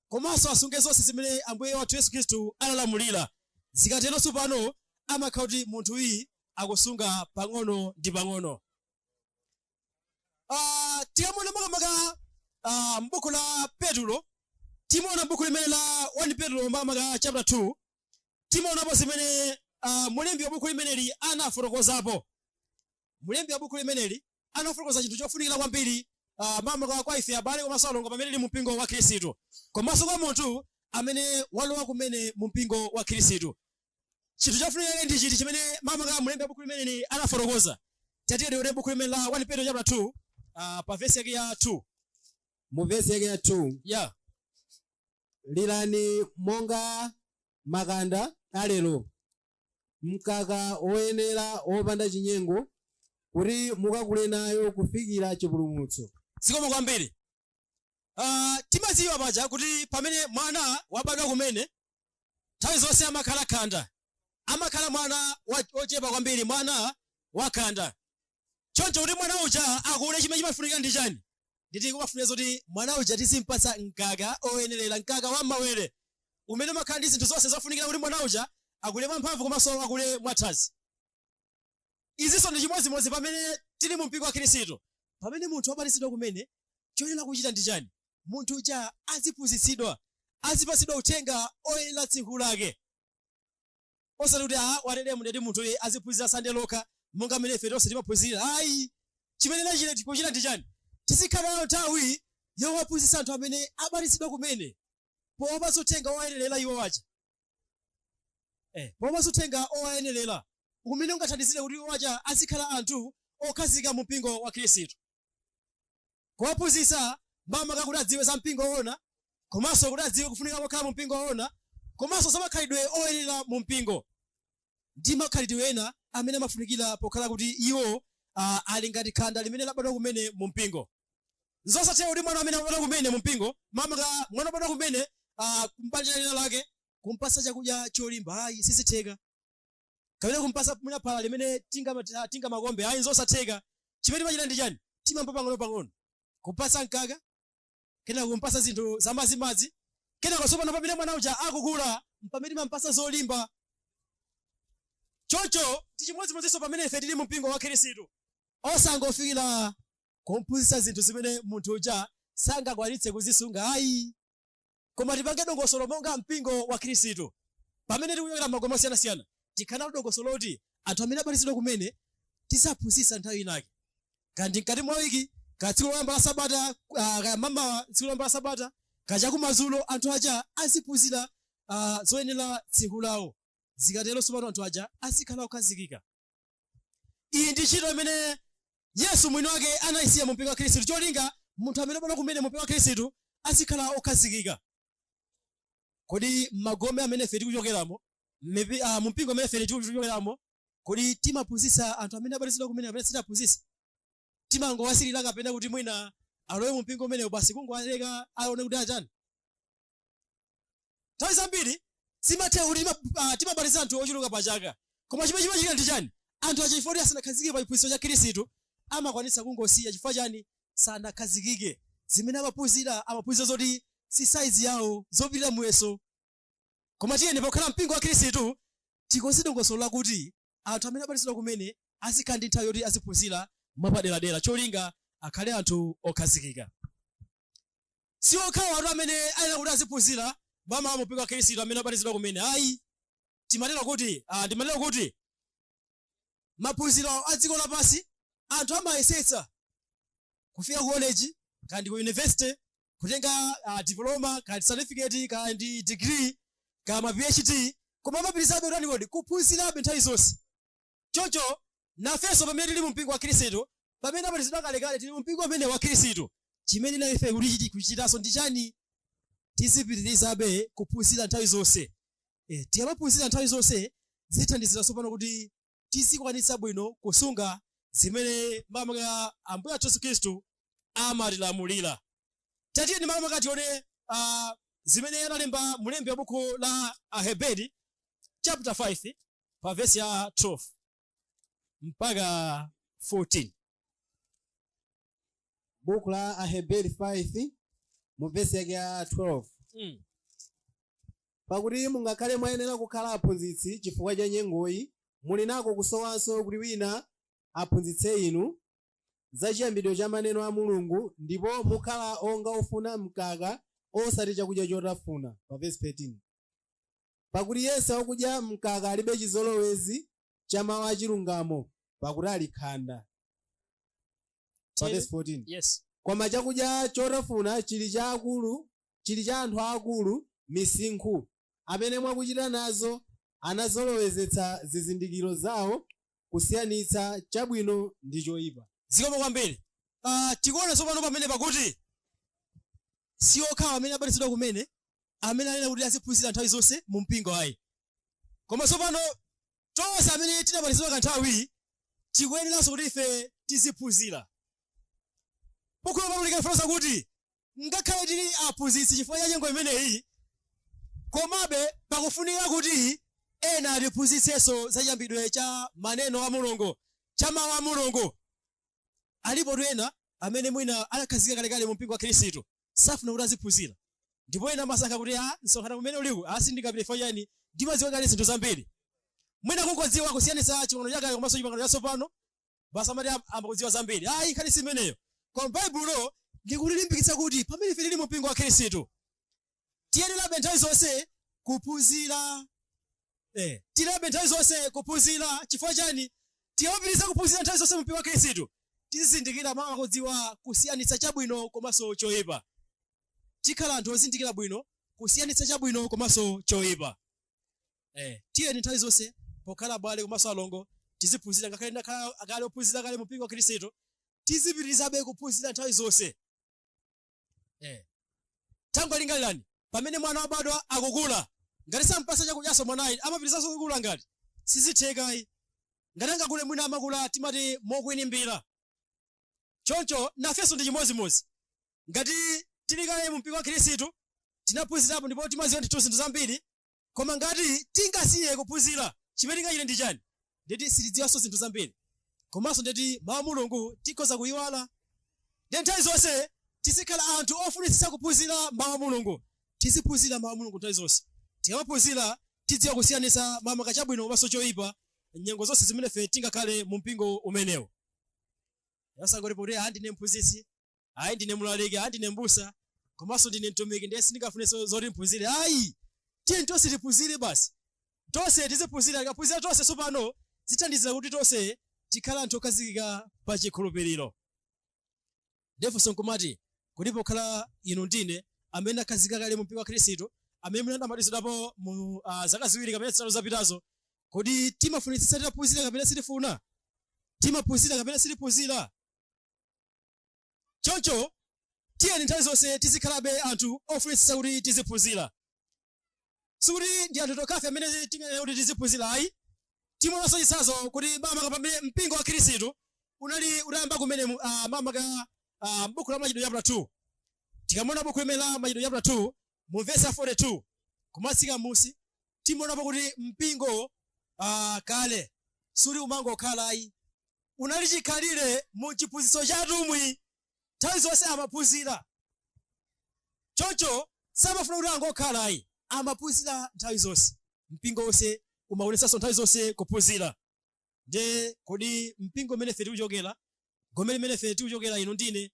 komanso asunge zonse zimene Ambuye wathu Yesu Khristu analamulira. Zikateronso pano amakhala kuti munthu uyi akusunga pang'ono ndi pang'ono. Tiyamona makamaka m'buku la Petro, timaona m'buku limene la 1 Petro makamaka chapter 2, timaonapo zimene mulembi wa buku limeneli anafotokozapo. Mulembi wa buku limeneli anafotokoza chinthu chofunikira kwambiri makamaka kwa ife abale komanso alongo pamene tili mu mpingo wa Khristu, komanso kwa munthu amene walowa kumene mu mpingo wa Khristu. Chinthu chofunikira ndi chiti chimene makamaka mulembi wa buku limeneli anafotokoza. Tiyatiye tione buku limene la 1 Petro chapter 2 pa verse yake ya 2. Mu verse yake ya 2. Yeah. Lirani monga makanda alero, mkaka oyenera opanda chinyengo, kuti mukakule nayo kufikira chipulumutso. Zikomo kwambiri. Timadziwa paja kuti pamene mwana wabadwa kumene nthawi zonse amakhala khanda, amakhala mwana ochepa kwambiri, mwana wakhanda. Choncho kuti mwana uja akule chimene chimafunika ndi chani? Nditi kumafunira kuti mwana uja tizimpatsa mkaka oyenerera, mkaka wa mawere umene umakhala ndi zinthu zonse zofunikira kuti mwana uja akule mwamphamvu komanso akule mwathanzi. Izinso ndi chimodzimodzi pamene tili mu mpingo wa Khristu. Pamene munthu wabatizidwa kumene, choyenera kuchita ndi chani? Munthu uja aziphunzitsidwa, azipatsidwa uthenga oyenera tsiku lake. Osati kuti walere mudeti munthu uyu aziphunzira Sunday lokha monga mmene ife tonse timaphunzira. Ayi, chimene tikuchita ndi chani? Tizikhala nayo nthawi yowaphunzitsa anthu amene abatizidwa kumene, powapatsa uthenga owayenerera iwo wacha. Powapatsa uthenga owayenerera umene ungathandizire kuti iwo wacha azikhala anthu okhazika mu mpingo wa Khristu. Kuwaphunzitsa makamaka kuti adziwe za mpingo woona, komanso kuti adziwe kufunika kokhala mu mpingo woona, komanso za makhalidwe oyenera mu mpingo. Ndi makhalidwe ena amene amafunikira pokhala kuti iwo ali ngati khanda limene labadwa kumene mu mpingo. Nzosatheka kuti mwana amene wabadwa kumene mu mpingo, makamaka mwana wabadwa kumene kumbanja lina lake kumpasa chakudya cholimba, ayi sizitheka. Kapena kumpasa mwina phala limene tinga makombe, ayi nzosatheka. Chimene timachita ndi chani? Timampa pang'ono-pang'ono, kumpasa mkaka, kena kumpasa zinthu zamazimadzi, kena kasopano pamene mwana uja akukula pamene timampasa zolimba. Choncho tichimodzimodzinso pamene ife tili mu mpingo wa Khristu, osangofikira kumphunzitsa zinthu zimene munthu uja sangakwanitse kuzisunga, ayi, koma tipange dongosolo monga mpingo wa Khristu. Pamene tikuchokera m'magoma osiyanasiyana, tikhala dongosolo kuti anthu amene abatizidwa kumene tisaphunzitsa nthawi inake. Kandi mkati mwa wiki, ka tsiku loyamba la Sabata, kaya mamawa tsiku loyamba la Sabata, kacha kumazulo anthu aja aziphunzira zoyenera tsiku lawo. Zikatero tsopano anthu aja azikhala okhazikika. Iyi ndi ntchito imene Yesu mwini wake anayisiya mu mpingo wa Khristu, cholinga munthu amene pano kumene mu mpingo wa Khristu azikhala okhazikika. Kodi magome amene ife tikuchokeramo, mu mpingo amene ife tikuchokeramo, kodi timaphunzitsa anthu amene abatizidwa kumene amene sitiphunzitsa? Timangowasirira kapena kuti mwina alowe mu mpingo umenewo basi kungowaleka aone kuti achani? Nthawi zambiri simathe kuti timabatiza anthu ochuluka pachaka, koma chimene chimachitika ndi chani? Anthu aja chifukwa asanakhazikike pa chiphunzitso cha Khristu amakwanitsa kungosiya. Chifukwa chani? Sanakhazikike. Zimene amaphunzira zoti si size yawo, zopirira muyeso. Koma tiyeni pokhala mpingo wa Khristu tikozidongosolo kuti anthu amene abatizidwa kumene azikhala ndi nthawi yoti aziphunzira mwapaderadera, cholinga akhale anthu okhazikika. Si okhawa anthu amene ayenera kuti aziphunzira mwa mpingo wa Khristu amene abatizidwa kumene. Ayi, timanena kuti maphunziro a dziko lapansi anthu amayesetsa kufika ku college kandi ku university kutenga diploma kandi certificate kandi degree kama PhD, koma amapitirizabe utani kodi kuphunzirabe nthawi zonse. Choncho nafenso pamene tili mu mpingo wa Khristu, pamene abatizidwa kalekale tili mu mpingo amene wa Khristu, chimene na ife kuchitanso ndi chani? Tizipitirizabe kuphunzira nthawi zonse. Tiyamaphunzira nthawi zonse zithandizira tsopano kuti tizikwanitsa bwino kusunga zimene mama Ambuye athu Yesu Khristu amatilamulira. Tatiyeni mama tione zimene analemba mulembi wa buku la Aheberi chapter 5 pa verse ya 12 mpaka 14. Buku la Aheberi 5 mu verse yake ya 12. Pakuti mungakhale mwayenera kukhala aphunzitsi chifukwa cha nyengoyi, muli nako kusowanso kuti wina aphunzitse inu za chiyambidwe cha maneno a Mulungu, ndipo mukhala onga ofuna mkaka osati chakudya chotafuna. Pa verse 13. Pakuti yense wakudya mkaka alibe chizolowezi cha mawu achilungamo, pakuti ali khanda. Pa verse 14. Yes. Koma chakudya chotafuna chili cha anthu akulu misinkhu, amene mwakuchita nazo anazolowezetsa zizindikiro zawo kusiyanitsa chabwino ndi choyipa. Zikomo kwambiri. Tikuona tsopano pamene pakuti si okhawa amene abatizidwa kumene amene anena kuti aziphunzira nthawi zonse mu mpingo ayi. Koma tsopano tonse amene tinabatizidwa kanthawi tikuyeneranso kuti ife tiziphunzira. Pokhala pamulika ifanisa kuti ngakhale tili aphunzitsi chifukwa cha nyengo imeneyi, komabe pakufunika kuti ena atiphunzitsenso za chiyambidwe cha maneno a Mulungu, cha mawu a Mulungu. Alipo ena amene mwina anakhazika kalekale mu mpingo wa Khristu safuna kuti aziphunzira, ndipo ena amasankha kuti msonkhano kumene uliku sindikapita chifukwa chani ndimadziwa kale zinthu zambiri. Mwina kungodziwa kusiyanitsa chipangano chakale komanso chipangano chatsopano, basi amati amakudziwa zambiri. Ayi, nkhani si imeneyo. Koma Baibulo likutilimbikitsa kuti pamene ife tili mu mpingo wa Khristu tiyenerabe nthawi zonse kuphunzira. Tiyenerabe nthawi zonse kuphunzira. Chifukwa chani? Tiyapitiriza kuphunzira nthawi zonse mu mpingo wa Khristu, tizindikira mawu akudziwa kusiyanitsa chabwino komanso choyipa. Tikhala anthu ozindikira bwino kusiyanitsa chabwino komanso choyipa. Tiyeni nthawi zonse pokhala abale komanso alongo tiziphunzira, ngakhale akale ophunzira kale mu mpingo wa Khristu tizipitirizabe kuphunzira nthawi zonse. Tangu alingalirani pamene mwana wabadwa akukula, ngati sampasa chakudyaso mwanayi amapitirizanso kukula ngati sizithekayi. Ngati angakule mwina amakula timati mokwinimbira. Choncho nafenso ndi chimodzimodzi. Ngati tili kale mu mpingo wa Khristu tinaphunzirapo ndipo timadziwa ndi zinthu zambiri, koma ngati tingasiye kuphunzira chimene tingachite ndi chani? Ndeti sitidziwanso zinthu zambiri, komanso ndeti mawu a Mulungu tikhoza kuyiwala. Ndi nthawi zonse tizikhala anthu ofunitsitsa kuphunzira mawu a Mulungu. Tiziphunzira mawu a Mulungu nthawi zonse. Tikamaphunzira tidziwa kusiyanitsa mawu achabwino komanso choyipa nyengo zonse zimene ife tingakhale mu mpingo umenewo. Yasangoti kuti ndine mphunzitsi, ndine mlaliki, ndine mbusa, komanso ndine mtumiki, ndiye sindingafunenso zoti mphunzire. Ayi, tiyeni tonse tiphunzire basi. Tonse tiziphunzira, tikaphunzira tonse tsopano zithandizira kuti tonse tikhala anthu okhazikika pa chikhulupiriro. Ndiponso nkumati kuti pokhala inu ndine amene akhazika kale mu mpingo wa Khristu amene munadamatizidwapo mu zaka ziwiri kapena zitatu zapitazo. Kodi timafunitsitsa titaphunzira kapena sitifuna? Timaphunzira kapena sitiphunzira? Choncho tiyeni nthawi zonse tizikhalabe anthu ofunitsitsa kuti tiziphunzira. Sikuti ndi anthu tokhafe amene tinganene kuti tiziphunzira ayi. Timaonanso chitsanzo kuti makamaka pamene mpingo wa Khristu unayamba kumene makamaka m'buku la Machitidwe chapter 2. Tikamona buku limene la Machitidwe chapter 2 mu verse 42 kumatsika musi timaonapo kuti mpingo kale suli umangokhala ayi. Unali chikhalire mu chiphunzitso cha atumwi nthawi zonse amaphunzira. Choncho samafuna kuti angokhala ayi, amaphunzira nthawi zonse. Mpingo wonse umaonetsanso nthawi zonse kuphunzira. Nde kodi mpingo umene ife tikuchokera, gomeri imene ife tikuchokera ino ndine,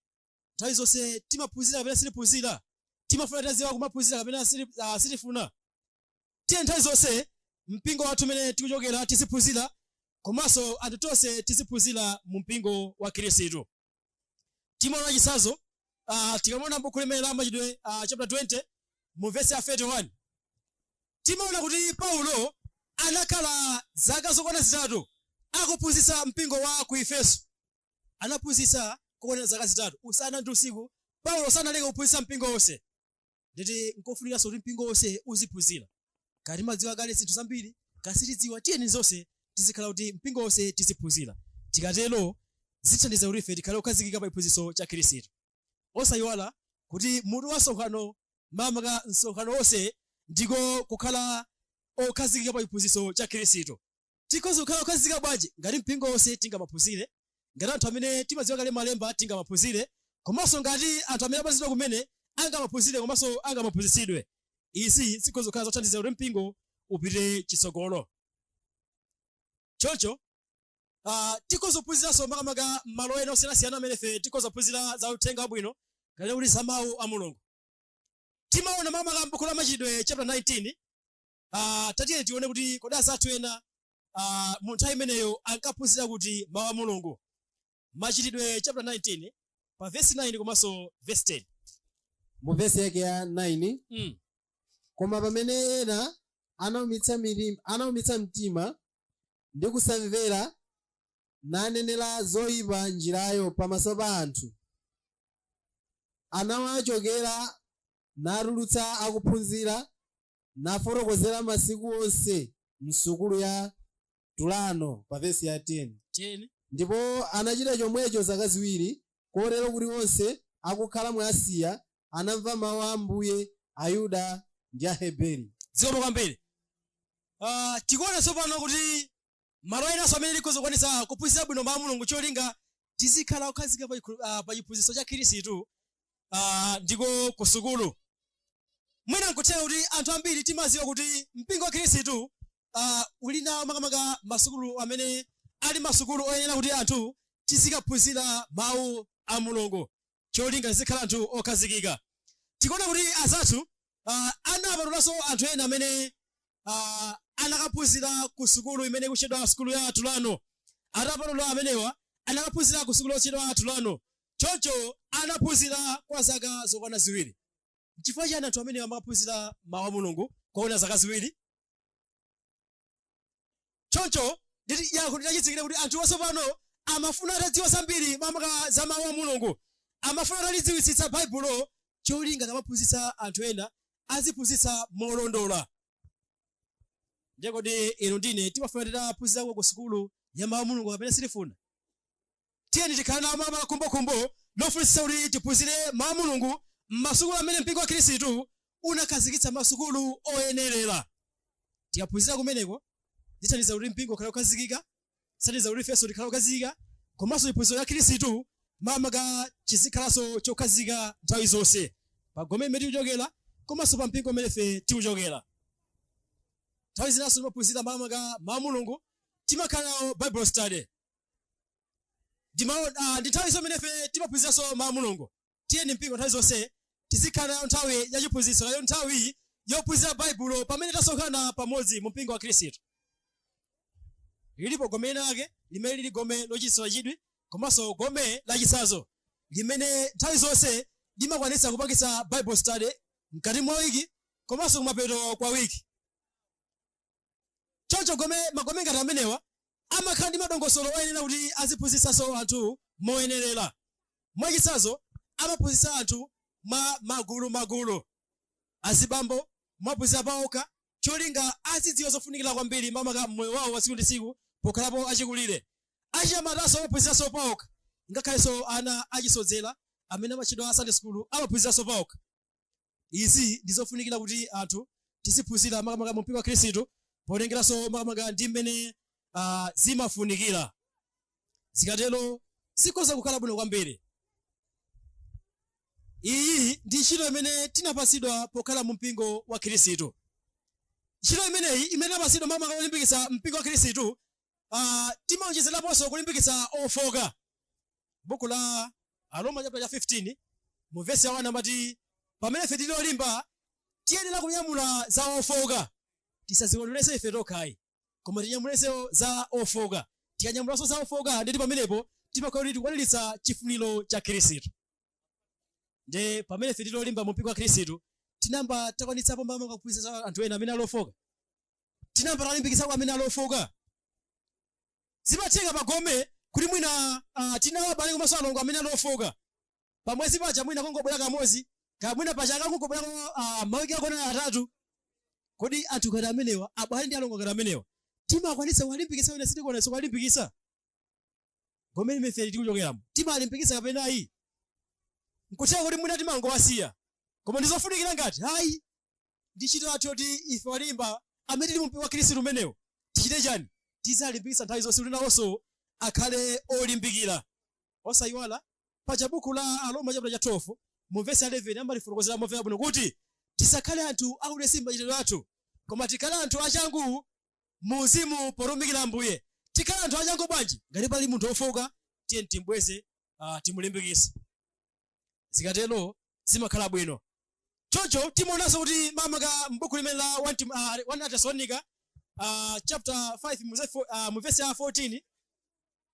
nthawi zonse timaphunzira kapena sitiphunzira? Timafuna taziwa kumaphunzira kapena sitifuna? Tiye nthawi zonse mpingo wathu umene tikuchokera tiziphunzira, komanso anthu tonse tiziphunzira mu mpingo wa Khristu. Timaona chitsanzo tikamona buku limene la Machitidwe chapter 20 mu verse 31. Timaona kuti Paulo anakhala zaka zokwana zitatu akuphunzitsa mpingo wa ku Efeso. Anaphunzitsa kokwana zaka zitatu usana ndi usiku. Paulo sanaleka kuphunzitsa mpingo wonse. Nditi nkofunikanso kuti mpingo wonse uziphunzira. Kati madziwa kale zinthu zambiri, kasitidziwa tiyeni zonse tizikhala kuti mpingo wonse tiziphunzira. Tikatero zithandiza kuti ife tikhale okhazikika pa chiphunzitso cha Khristu. Osayiwala kuti mutu wa msonkhano makamaka msonkhano wonse ndiko kukhala okhazikika pa chiphunzitso cha Khristu. Tikhoza kukhala okhazikika bwanji ngati mpingo wonse tingamaphunzire, ngati anthu amene timadziwa kale malemba tingamaphunzire, komanso ngati anthu amene apatsidwa kumene angamaphunzire komanso angamaphunzitsidwe. Izi zikhoza kukhala zothandiza kuti mpingo upite chitsogolo. Choncho tikhoza kuphunziranso makamaka malo ena osiyanasiyana amene ife tikhoza kuphunzira za uthenga wabwino ngati kuti za mawu a Mulungu. Timaona makamaka m'buku la Machitidwe chapter 19. Tatiye tione kuti kodi asathu ena mu nthawi imeneyo ankaphunzira kuti mawu a Mulungu. Machitidwe chapter 19 pa verse 9 komanso verse 10. Mu verse yake ya 9. Koma pamene ena anaumitsa mtima ndi kusamvera nanenera zoyipa njirayo pamaso pa anthu, anawachokera natulutsa akuphunzira nafotokozera masiku onse msukulu ya Turano pa verse ya 10. Ndipo anachita chomwecho zaka ziwiri, kotero kuti onse akukhala mu Asiya anamva mawu a Ambuye, Ayuda ndi Aheberi. Zikomo kwambiri. Tikuona tsopano kuti malo enanso amene tikhoza kukwanitsa kuphunzira bwino mawu a Mulungu cholinga tizikhala okhazika pa chiphunzitso cha Khristu ndiko ku sukulu. Mwina nkuthenga kuti anthu ambiri timaziwa kuti mpingo wa Khristu uli nawo makamaka masukulu amene ali masukulu oyenera kuti anthu tizikaphunzira mawu a Mulungu cholinga tizikhala anthu okhazikika. Tikuona kuti azathu anapatulanso anthu ena amene anakaphunzira ku sukulu imene kuchedwa sukulu ya Turano. Atapatula amenewa anakaphunzira ku sukulu yochedwa Turano. Choncho anaphunzira kwa zaka zokwana ziwiri. Chifukwa chani anthu amenewa amakaphunzira mawu a Mulungu kwa zaka ziwiri? Choncho nditi yakuti tachitsikire kuti anthu onse pano amafuna atadziwa zambiri makamaka za mawu a Mulungu. Amafuna atalidziwitsitsa Baibulo cholinga kamaphunzitsa anthu ena aziphunzitsa molondola. Ndiye kodi inu ndine timafuna titaphunzira ku sukulu ya mawu a Mulungu kapena sitifuna? Tiyeni tikhale nawo makamaka khumbokhumbo lofunitsitsa kuti tiphunzire mawu a Mulungu m'masukulu amene mpingo wa Khristu unakhazikitsa masukulu oyenerera. Tikaphunzira kumeneko zithandiza kuti mpingo ukhale okhazikika, zithandiza kuti ifenso tikhale okhazikika, komanso chiphunzitso cha Khristu makamaka chizikhalanso chokhazika nthawi zonse pa gome imene tikuchokera komanso pa mpingo umene ife tikuchokera. Nthawi zinanso timaphunzira makamaka mawu a Mulungu timakhala nawo Bible study. Ndi nthawi zomwe ife timaphunziranso mawu a Mulungu. Tiyeni mpingo nthawi zonse tizikhala nayo nthawi ya chiphunzitso, nayo nthawi yophunzira Baibulo pamene tasonkhana pamodzi mu mpingo wa Khristu. Lilipo gome lake limene lili gome lochititsa chidwi komanso gome lachitsanzo limene nthawi zonse limakwanitsa kupangitsa Bible study mkati mwa wiki komanso kumapeto kwa wiki. Choncho magome ngati amenewa amakhala ndi madongosolo oyenera kuti aziphunzitsanso anthu moyenerera. Mwachitsanzo amaphunzitsa anthu magulu azibambo mwaphunzitsa paokha cholinga azidziwa zofunikira kwambiri makamaka mmoyo wawo wa tsiku ndi tsiku pokhalapo achikulire. Achinyamatanso amaphunzitsanso paokha ngakhalenso ana achisodzera amene amachedwa a Sunday school amaphunzitsanso paokha. Izi ndi zofunikira kuti anthu tiziphunzira makamaka mu mpingo wa Khristu potengeranso makamaka ndi mmene zimafunikira. Zikatero zikhoza kukhala bwino kwambiri. Iyi ndi ntchito imene tinapatsidwa pokhala mu mpingo wa Khristu. Ntchito imeneyi imene tinapatsidwa makamaka kulimbikitsa mpingo wa Khristu, timaonjezeraponso kulimbikitsa ofoka. Buku la Aroma chapter 15 mu verse ya 1 amati pamene ife tili olimba tiyenera kunyamula za ofoka. Tisazikondweretse ife tokhayi koma tinyamulenso za ofoka. Tikanyamulanso za ofoka ndi pamenepo timakhala kuti tikwaniritsa chifuniro cha Khristu. Nde pamene ife tili olimba mu mpingo wa Khristu tinamba takwanitsapo makamaka kuphunzitsa anthu ena amene ali ofoka. Tinamba talimbikitsa amene ali ofoka. Zimatheka pagome kuti mwina tinawo abale komanso alongo amene ali ofoka. Pamwezi paja mwina kungobwera kamodzi kamwina pachaka kungobwera mawiki akona atatu. Kodi anthu ngati amenewa abale ndi alongo ngati amenewa timakwanitsa kuwalimbikitsa wena sitikwanitsa kuwalimbikitsa? Gome limene ife tikuchokeramo timalimbikitsa kapena ayi? Nkutheka kuti mwina timangowasiya koma ndizofunikira ngati hayi ndi ntchito yathu yoti ife olimba amene tili mu mpingo wa Khristu umenewo tichite chani? Tizalimbikitsa nthawi zonse kuti nawonso akhale olimbikira. Osayiwala paja buku la Aroma chapter 12 mu verse 11 amalifotokozera momvera bwino kuti tisakhale anthu akulesi machitidwe athu koma tikhale anthu achangu mu uzimu potumikira Ambuye. Tikhale anthu achangu bwanji? Ngati pali munthu ofoka tiye timbweze timulimbikitse. Zikatero zimakhala bwino. Choncho timaonanso kuti makamaka m'buku limene la 1 Tesalonica chapter 5 mu verse ya 14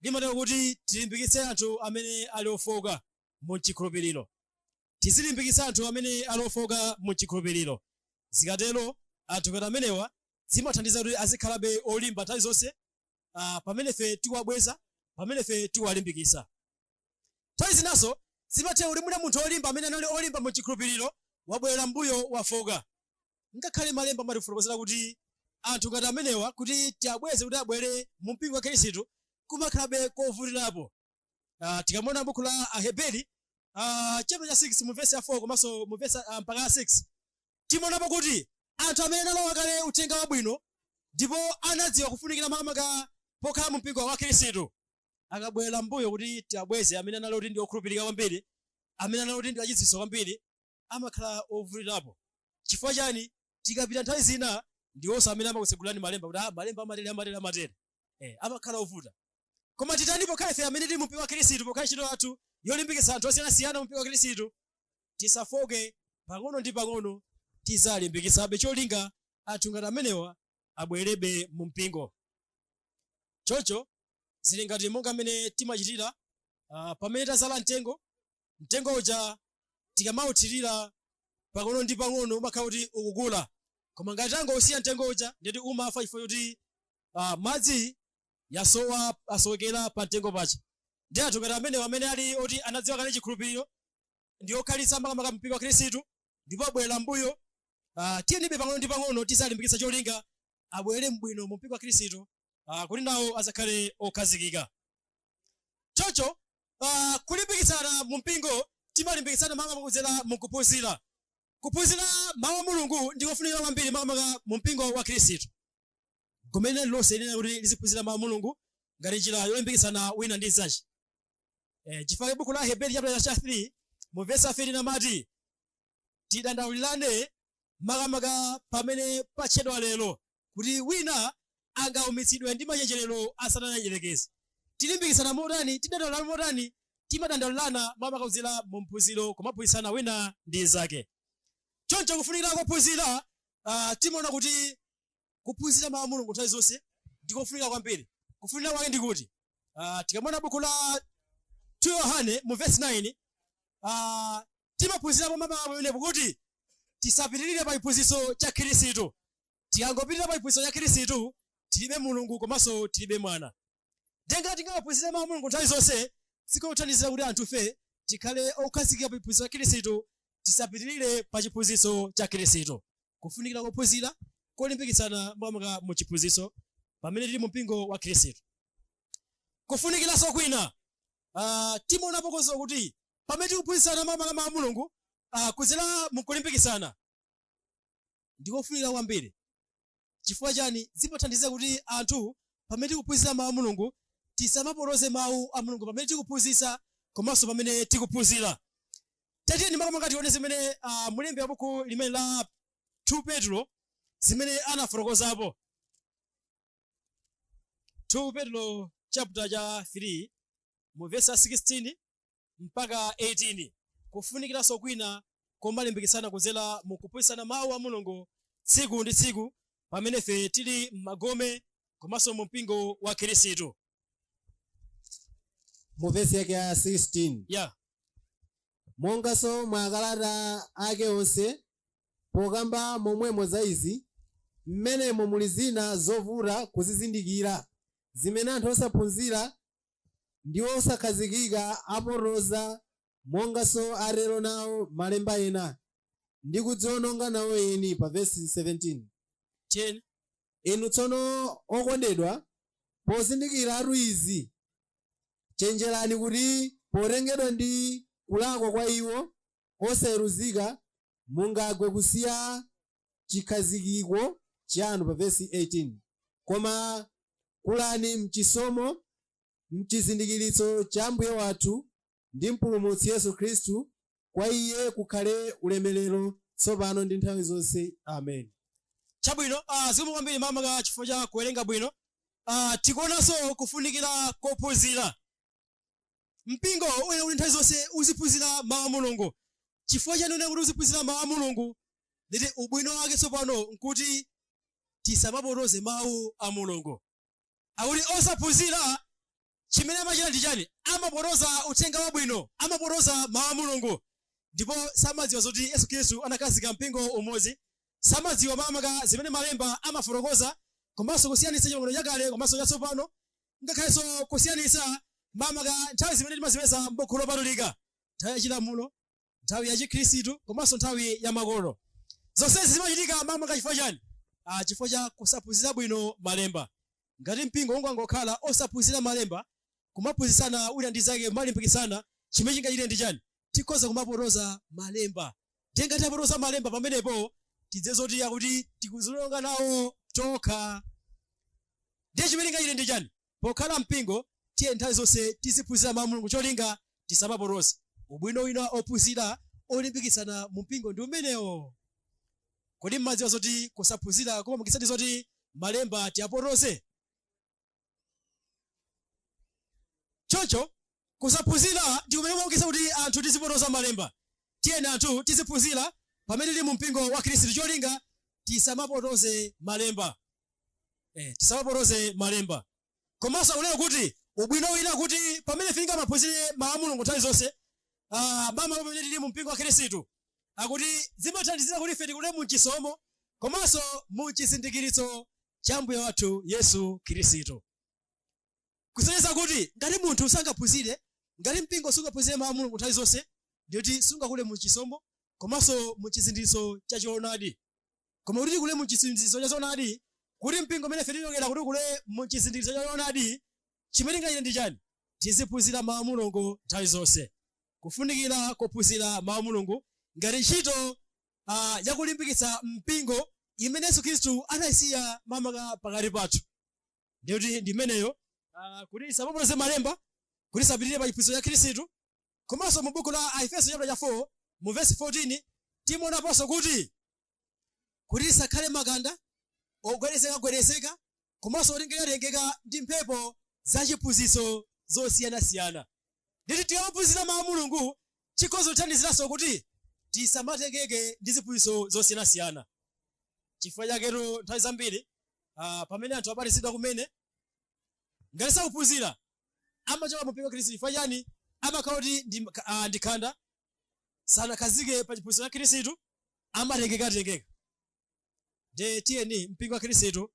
limatero kuti tilimbikitse anthu amene ali ofoka mu chikhulupiriro. Tizilimbikitsa anthu amene ali ofoka mu chikhulupiriro. Zikatero anthu ngati amenewa zimathandiza kuti azikhalabe olimba nthawi zonse pamene ife tiwabweza, pamene ife tiwalimbikitsa. Nthawi zinaso zimatheka kuti mwina munthu olimba amene anali olimba mu chikhulupiriro wabwerera mbuyo wafoka. Ngakhale malemba amatifotokozera kuti anthu ngati amenewa kuti tiabweze kuti abwere mu mpingo wa Khristu kumakhalabe kovutirapo. Tikamona buku la Aheberi chapter 6 mu verse ya 4 komanso mu verse mpaka 6 timaonapo kuti anthu amene analowa kale uthenga wabwino ndipo anadziwa kufunikira makamaka pokhala mu mpingo wa Khristu akabwerera mbuyo kuti tiabweze amene anali kuti ndi okhulupirika kwambiri, amene anali kuti ndi achidziwitso kwambiri, amakhala ovutirapo. Chifukwa chani? Tikapita nthawi zina ndiwonso amene amakutsegulani malemba kuti malemba amatere amakhala ovuta. Koma titani pokhala ife amene tili mu mpingo wa Khristu pokhala ntchito yathu yolimbikitsa anthu osiyanasiyana mu mpingo wa Khristu tisafoke pang'ono ndi pang'ono, tizalimbikitsabe cholinga anthu ngati amenewa abwerebe mu mpingo. Choncho zili ngati monga amene timachitira pamene tazala mtengo uja tikamauthirira pang'ono ndi pang'ono umakhala kuti ukukula. Koma ngati tangosiya mtengo uja ndeti umafa chifukwa kuti madzi asowekera pa mtengo pacha. Ndi anthu ngati amenewa amene ali oti anadziwa kale chikhulupiriro ndi okhalitsa makamaka mpingo wa Khristu ndipo abwerera mbuyo, tiyenibe pang'ono ndi pang'ono tizalimbikitsa cholinga abwere mbwino mu mpingo wa Khristu kuti nawo azakhale okhazikika. Choncho kulimbikitsana mu mpingo timalimbikitsana makamaka kudzera mu kuphunzira. Kuphunzira mawu a Mulungu ndi kofunikira kwambiri makamaka mu mpingo wa Khristu. Kumene lonse linena kuti liziphunzira mawu a Mulungu ngati njira yolimbikitsana wina ndi mnzake. Chifukwa buku la Aheberi chapter 3 mu verse 13 amati tidandaulirane makamaka pamene patchedwa lero kuti wina angaumitsidwe ndi machenjerero asananyenyerekeze. Tilimbikitsana motani? Tidandaulirana motani? Timadandaulirana makamaka kudzera mu mphunziro kumaphunzitsana wina ndi mnzake. Choncho kufunikira kophunzira timaona kuti kuphunzira mawu a Mulungu nthawi zonse ndikofunika kwambiri. Kufunikira kwake ndi kuti tikamona buku la 2 Yohane mu verse 9 timaphunzirapo makamaka pamenepo kuti tisapitirire pa chiphunzitso cha Khristu. Tikangopitirira pa chiphunzitso cha Khristu tilibe Mulungu komanso tilibe mwana. Tenga tingaphunzire mawu a Mulungu nthawi zonse sikuthandizira kuti anthufe tikhale okhazikika pa chiphunzitso cha Khristu, tisapitirire pa chiphunzitso cha Khristu. Kufunikira kophunzira kolimbikitsana mwamaka mu chiphunzitso pamene tili mu mpingo wa Khristu. Kufunikiranso kwina timaonapo konso kuti pamene tikuphunzitsana mwamaka mawu a Mulungu kudzera mu kulimbikitsana ndikofunikira kwambiri. Chifukwa chani? Zimathandiza kuti anthu pamene tikuphunzitsa mawu a Mulungu tisamapotose mawu a Mulungu pamene tikuphunzitsa komanso pamene tikuphunzira. Tatiyeni makamaka tione zimene mulembi wa buku limene la 2 Petro zimene anafotokozapo. 2 Petro chapter cha 3 mu verse 16 mpaka 18. Kufunikiranso kwina komalimbikitsana kudzera mu kuphunzitsana mawu a Mulungu tsiku ndi tsiku pamene fe tili m'magome komanso mu mpingo wa Khristu. Mu verse yake ya 16. Yeah. Monganso mwa kalata ake onse pokamba momwemo za izi, mmenemo muli zina zovuta kuzizindikira, zimene anthu osaphunzira ndi osakhazikika apotoza, monganso atero nawo malemba ena, ndi kudziwononga nawo eni. Pa verse 17. 10. Inu tsono okondedwa, pozindikiratu izi, chenjerani kuti potengedwa ndi kulakwa kwa iwo osaweruzika mungagwe kusiya chikhazikiko chanu. Pa verse 18. Koma kulani mchisomo, mchizindikiritso cha Ambuye wathu ndi Mpulumutsi Yesu Khristu. Kwa iye kukhale ulemerero tsopano ndi nthawi zonse. Amen. Chabwino, zikomo kwambiri makamaka chifukwa cha kuwerenga bwino. Tikuonanso kufunikira kophunzira. Mpingo uyenera kuti nthawi zonse uziphunzira mawu a Mulungu. Chifukwa chani uyenera kuti uziphunzira mawu a Mulungu? Nditi ubwino wake tsopano nkuti tisamapotoze mawu a Mulungu. Akuti osaphunzira chimene amachita ndi chani? Amapotoza uthenga wabwino, amapotoza mawu a Mulungu. Ndipo samadziwa zoti Yesu Khristu anakhazika mpingo umodzi. Samadziwa makamaka zimene malemba amafotokoza, komanso kusiyanitsa chipangano chakale komanso chatsopano, ngakhalenso kusiyanitsa makamaka nthawi zimene timazipeza m'buku lopatulika, nthawi ya chilamulo, nthawi ya Chikhristu komanso nthawi ya makolo. Zonsezi zimachitika makamaka chifukwa chani? Chifukwa cha kusaphunzira bwino malemba. Ngati mpingo ungangokhala osaphunzira malemba, kumaphunzitsana wina ndi zake, malimbikitsana, chimene chingachite ndi chani? Tikhoza kumapotoza malemba. Ngati tapotoza malemba pamenepo tidze zoti akuti tikuzilonga nawo tokha. Ndiye chimene chingachite ndi chani? Pokhala mpingo tiye nthawi zonse tiziphunzira mawu a Mulungu, cholinga tisamapotoze. Ubwino wina ophunzira olimbikitsana mu mpingo ndi umenewo. Kodi mmadziwa zoti kusaphunzira kumapangitsa zoti malemba tiapotoze? Choncho kusaphunzira ndi kumene kumapangitsa kuti anthu tizipotoza malemba. Tiyeni anthu tiziphunzira pamene tili mu mpingo wa Khristu, cholinga tisamapotoze malemba. Tisamapotoze malemba. Komanso ulero kuti ubwino wina kuti pamene finga maphunzire mawu a Mulungu nthawi zonse, pamene tili mu mpingo wa Khristu, akuti zimathandizira kuti ife tikule mu chisomo komanso mu chizindikiritso cha Ambuye wathu Yesu Khristu. Kusonyeza kuti ngati munthu sangaphunzire, ngati mpingo sungaphunzire mawu a Mulungu nthawi zonse, ndikuti sungakule mu chisomo komanso mu chizindikiritso cha choonadi. Koma kuti tikule mu chizindikiritso cha choonadi, kuti mpingo umene ife tichokera kuti ukule mu chizindikiritso cha choonadi, chimene chingachite ndi chani? Tiziphunzira mawu a Mulungu nthawi zonse. Kufunikira kuphunzira mawu a Mulungu ngati ntchito yakulimbikitsa mpingo imene Yesu Khristu anayisiya makamaka pakati pathu. Ndikuti ndi imeneyo, kuti tisapotoze malemba, kuti tisapitirire pa chiphunzitso cha Khristu. Komanso mu buku la Efeso chapter 4 mu verse 14 timaonaponso kuti tisakhale makanda ogwedezeka komanso otengeka ndi mphepo za chiphunzitso zosiyanasiyana. Nditi tikaphunzira mawu a Mulungu chikhoza kuthandiziranso kuti tisamatengeke ndi ziphunzitso zosiyanasiyana. Chifukwa chaketu nthawi zambiri pamene anthu abatizidwa kumene, ngati sakuphunzira amachoka mu mpingo wa Khristu. Chifukwa chani? Amakhala kuti ndi khanda, sanakhazike pa chiphunzitso cha Khristu, amatengeka nde tiyeni mpingo wa Khristu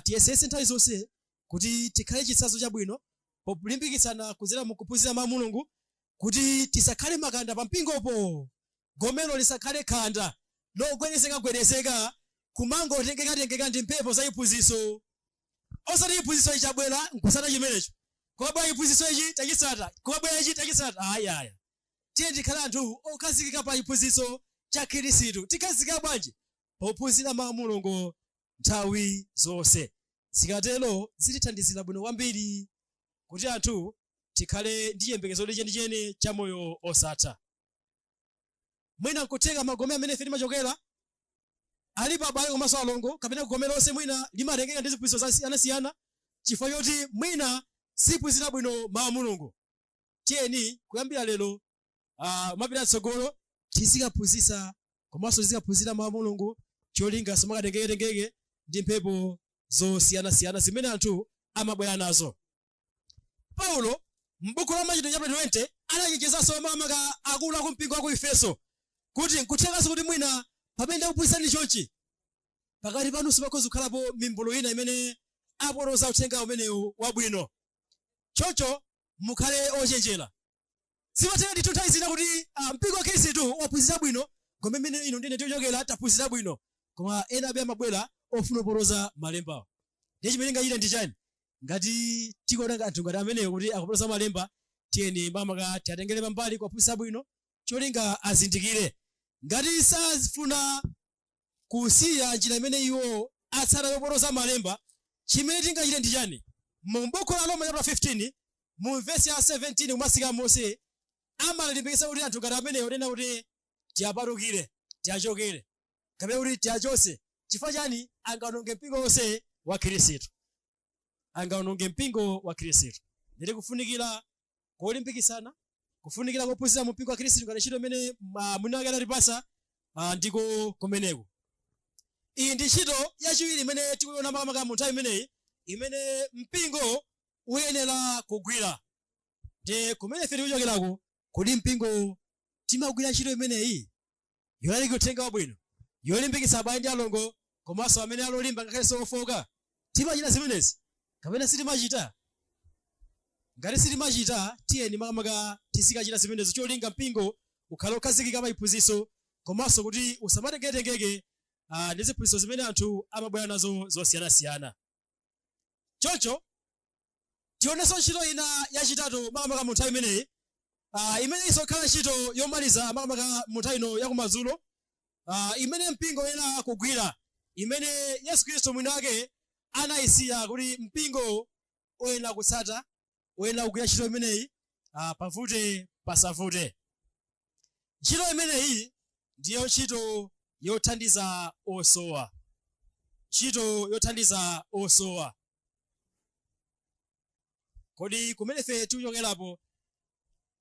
tiyesese nthawi zonse kuti tikhale chitsanzo chabwino polimbikitsana kudzera mu kuphunzira mawu a Mulungu kuti tisakhale makanda pa mpingopo, gomero lisakhale khanda logwedezeka kumangotengeka ndi mphepo za iphunzitso. Osati iphunzitso ichabwera nkusata chimenecho, koma iphunzitso ichi tachisata, koma ichi tachisata. Aya tiye tikhale anthu okhazikika pa iphunzitso cha Khristu. Tikhazikika bwanji? Pophunzira mawu a Mulungu nthawi zonse. Zikatero zitithandizira bwino kwambiri kuti anthu tikhale ndi chiyembekezo chenicheni cha moyo osatha. Mwina nkutheka magome amene ife timachokera ali pa abale komanso alongo, kapena gome lonse mwina limatengeka ndi ziphunzitso zosiyana chifukwa choti mwina siphunzira bwino mawu a Mulungu. Tiyeni kuyambira lero mapita tsogolo tizikaphunzitsa komanso tizikaphunzira mawu a Mulungu cholinga samakatengeke ndi mphepo zosiyanasiyana zimene anthu amabwera nazo. Paulo m'buku la Machitidwe chapter 20 anachenjezanso makamaka akulu aku mpingo wa ku Efeso kuti nkuthekanso kuti mwina pamene akuphunzitsani chonchi pakati panunso pakhoza kukhalapo mimbulu ina imene apoloza uthenga umenewu wabwino. Choncho mukhale ochenjera. Simatheka ndithu nthawi zina kuti mpingo wa Khristu waphunzitsa bwino, koma imene ino ndine tichokera taphunzitsa bwino, koma ena abe amabwera ofuna kupoloza malembawo. Ndiye chimene ngachita ndi chani? Ngati tikuona anthu ngati amenewo kuti akupoloza malemba, tiyeni makamaka tiatengere pambali kuwaphunzitsa bwino cholinga azindikire. Ngati safuna kusiya njira imene iwo atsata yopoloza malemba, chimene tingachite ndi chani? Mu buku la Roma chapter 15 mu verse ya 17 kumasika Mose amalimbikitsa kuti anthu ngati amenewo nena kuti tiapatukire, tiachokere, kapena kuti tiachose. Chifukwa chani? Angaononge mpingo wonse wa Khristu. Angaononge mpingo wa Khristu. Ndiri kufunikira kolimbikitsana, kufunikira kuphunzira mu mpingo wa Khristu ngati ntchito imene mwini wake anatipasa ndiko kumeneko. Iyi ndi ntchito yachiwiri imene tikuiona makamaka mu nthawi imeneyi imene mpingo uyenera kugwira. Ndi kumene ife tikuchokerako kuti mpingo timagwira ntchito imeneyi yolalika uthenga wabwino, yolimbikitsa abale ndi alongo komanso amene alolimba ngakhalenso ofowoka. Timachita zimenezi kapena sitimachita? Ngati sitimachita, tiyeni makamaka tizikachita zimenezo cholinga mpingo ukhale okhazikika pa iphunzitso komanso kuti usamatengeke ndi ziphunzitso zimene anthu amabwera nazo zosiyanasiyana. Choncho tionenso ntchito ina yachitatu makamaka mu nthawi imeneyi imene isokhala ntchito yomaliza makamaka mu nthawi ino yakumadzulo, imene mpingo uyenera kugwira, imene Yesu Khristu mwini wake anayisiya kuti mpingo uyenera kutsata, uyenera kugwira ntchito imeneyi pavute pasavute. Ntchito imeneyi ndiyo ntchito yothandiza osowa. Ntchito yothandiza osowa. Kodi kumene ife tikuchokerapo,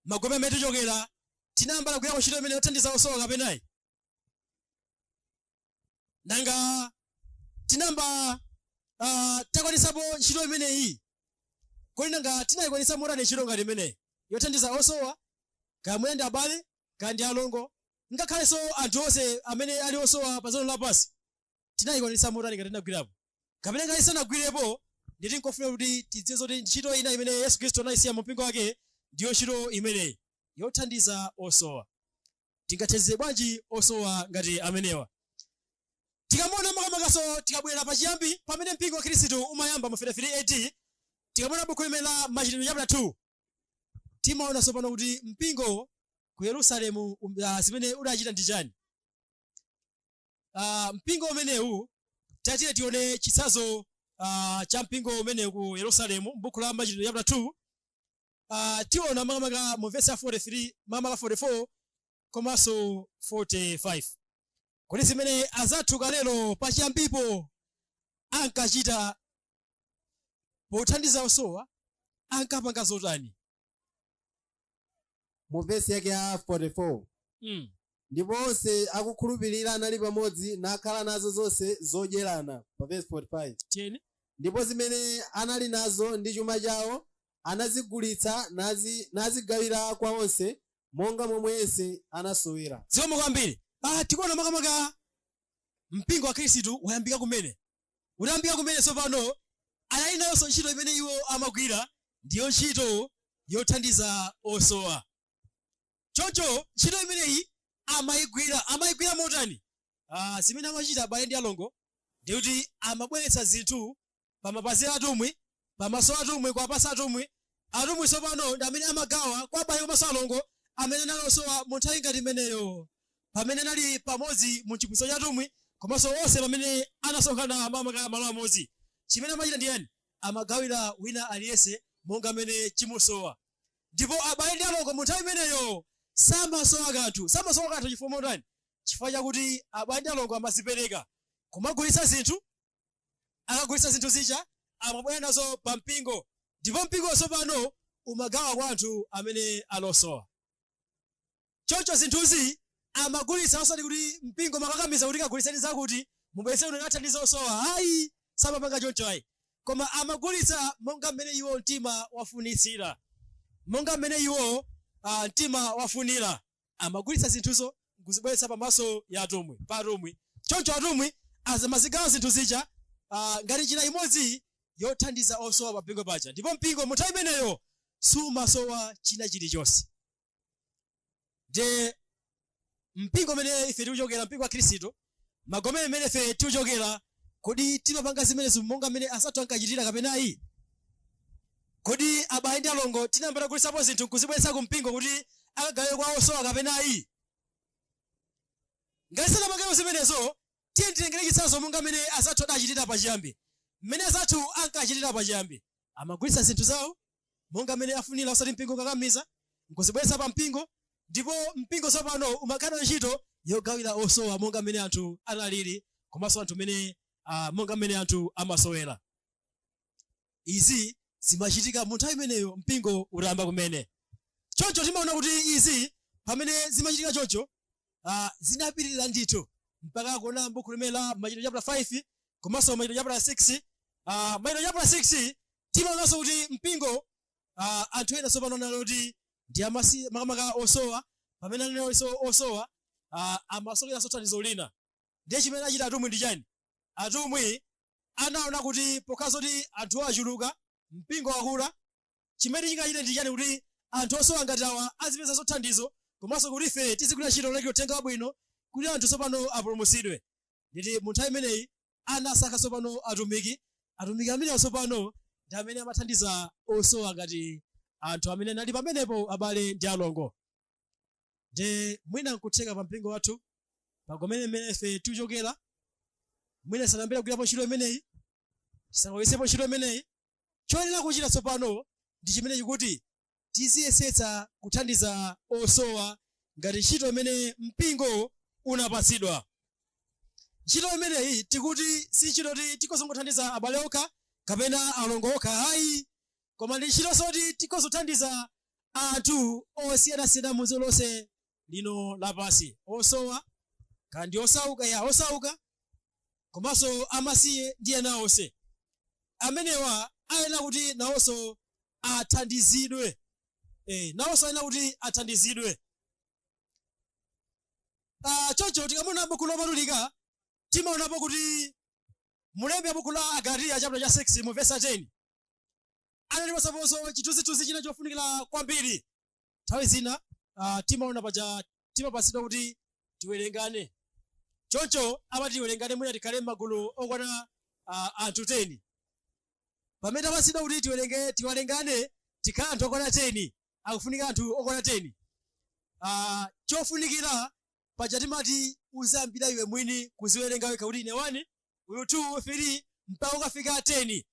magome amene tichokera, tinayamba kugwira ntchito imene yothandiza osowa kapenayi? Nanga tinayamba takwanisapo ntchito imeneyi? Kodi nanga tinayikwanisa motani ntchito ngati imeneyi yothandiza osowa, kaya mwina ndi abale, kaya ndi alongo, ngakhalenso anthu onse amene ali osowa pa dziko lapansi? Tinayikwanisa motani ngati tinagwirapo? Kapena ngati sanagwirepo, nditi nkofuna kuti tidziwe kuti ntchito ina imene Yesu Khristu anayisiya mu mpingo wake ndiyo ntchito imeneyi yothandiza osowa. Tingathandize bwanji osowa ngati amenewa? Tikamona makamakaso tikabwera pachiyambi pamene mpingo wa Khristu umayamba mu 33 AD, tikamona buku limene la Machitidwe chapter 2, timaona tsopano kuti mpingo ku Yerusalemu zimene udachita ndi chani. Mpingo umenewu tatiye tione chitsanzo cha mpingo umenewu ku Yerusalemu buku la Machitidwe chapter 2. Tiona makamaka mu verse ya 43 makamaka 44 komanso 45. Kodi zimene azathu kalero pachiyambipo ankachita pothandiza osowa ankapanga zotani? Mu verse yake ya 44 ndipo onse akukhulupirira anali pamodzi nakhala nazo zonse zodyerana. Pa verse 45 tieni ndipo zimene anali nazo ndi chuma chawo anazigulitsa nazigawira kwa onse monga momwe yense anasowera. zikomo kwambiri. tikuona makamaka mpingo wa Khristu wayambika kumene. Utayambika kumene tsopano ali nayonso ntchito imene iwo amagwira, ndiyo ntchito yothandiza osowa. Choncho ntchito imeneyi amayigwira motani? Zimene amachita abale ndi alongo ndi kuti amabweretsa zinthu pa mapazi atumwi, pamaso atumwi, kwa pasa atumwi. Atumwi tsopano ndi amene amagawa kwa abale komanso alongo amene anali osowa mu nthawi ngati imeneyo, pamene anali pamodzi mu chiphunzitso cha atumwi, komanso onse pamene anasonkhana malo amodzi. Chimene amachita ndi yani? Amagawira wina aliyense monga amene chimusowa. Ndipo abale ndi alongo mu nthawi imeneyo samasowa kanthu chifukwa motani? Chifukwa chakuti abale ndi alongo amazipereka kumagulitsa zinthu, akagulitsa zinthu zija amabwera nazo pa mpingo, ndipo mpingo tsopano umagawa kwa anthu amene alosowa. Choncho zinthuzi amagulitsa osati kuti mpingo makakamiza kuti kagulitseni zakuti mubwese uno athandiza osowa. Ayi, samapanga choncho ayi. Koma amagulitsa monga mmene iwo mtima wafunitsira, monga mmene iwo mtima wafunira. Amagulitsa zinthuzo kuzibweretsa pamaso ya atumwi, pa atumwi. Choncho atumwi amazigawa zinthu zija ngati njira imodzi yothandiza osowa pa mpingo paja, ndipo mpingo mu nthawi imeneyo sumasowa china chilichonse. Nde mpingo umene ife tikuchokera, mpingo wa Khristu, magomero amene ife tikuchokera, kodi timapanga zimenezo monga mmene asathu ankachitira kapena ayi? Kodi abale ndi alongo tinayamba kugulitsapo zinthu kuzibweretsa ku mpingo kuti akagawe kwa osowa kapena ayi? Ngati sanapangemo zimenezo, tiye titengere chitsanzo monga mmene asathu adachitira pachiyambi. Mmene asathu ankachitira pachiyambi, amagulitsa zinthu zawo monga mmene afunira, osati mpingo kakamiza, nkuzibweretsa pa mpingo, ndipo mpingo tsopano umakhala ntchito yogawira osowa monga mmene anthu analili, komanso anthu mmene monga mmene anthu amasowera. Izi zimachitika mu nthawi imeneyo mpingo utayamba kumene. Choncho timaona kuti izi pamene zimachitika choncho zinapitirira ndithu mpaka kuona m'buku limene la Machitidwe chapter 5 komanso Machitidwe chapter 6. Machitidwe chapter 6 timaonanso kuti mpingo anthu ena tsopano anali kuti ndi makamaka osowa, pamene anali osowa amasokeranso thandizo lina. Ndiye chimene achita atumwi ndi chani? Atumwi anaona kuti pokazoti kuti anthu achuluka, mpingo wakula, chimene chingachite ndi chani? Kuti anthu osowa ngati awa azipezanso thandizo, komanso kuti ife tizigwira ntchito lake uthenga wabwino kuti anthu tsopano apulumutsidwe. Nditi mu nthawi imeneyi anasankha tsopano atumiki amenewo tsopano ndi amene amathandiza osowa ngati anthu amene anali pamenepo abale ndi alongo. Nde mwina nkutheka pa mpingo wathu pagomene mmene ife tikuchokera, mwina sanayambire kugwirapo ntchito imeneyi, tisanayesepo ntchito imeneyi. Choyenera kuchita tsopano ndi chimene chikuti tiziyesetsa kuthandiza osowa ngati ntchito imene mpingo unapatsidwa. Ntchito imeneyi tikuti si ntchito kuti tikozongothandiza abale okha kapena alongo okha, ayi, koma ndi ntchito soti tikozothandiza anthu osiyanasiyana mu dziko lonse lino lapansi, osowa kandi osauka komanso amasiye ndi ena onse amenewa ayenera kuti nawonso athandizidwe. Nawonso ayenera kuti athandizidwe. Choncho tikaona buku lopatulika timaonapo kuti mulembi wa buku la Agalatiya chapter cha 6 mu verse 10 anatipasaponso chithunzithunzi china chofunikira kwambiri. Nthawi zina timaona paja timapatsidwa kuti tiwerengane. Choncho amati tiwerengane mwina tikhale m'magulu okwana anthu 10. Pamene tapatsidwa kuti tiwerengane tikhala anthu okwana 10, akufunika anthu okwana 10. Chofunikira paja timati uzambira iwe mwini kuziwerenga wekha kuti ine 1, uyu 2, 3 mpaka ukafika 10.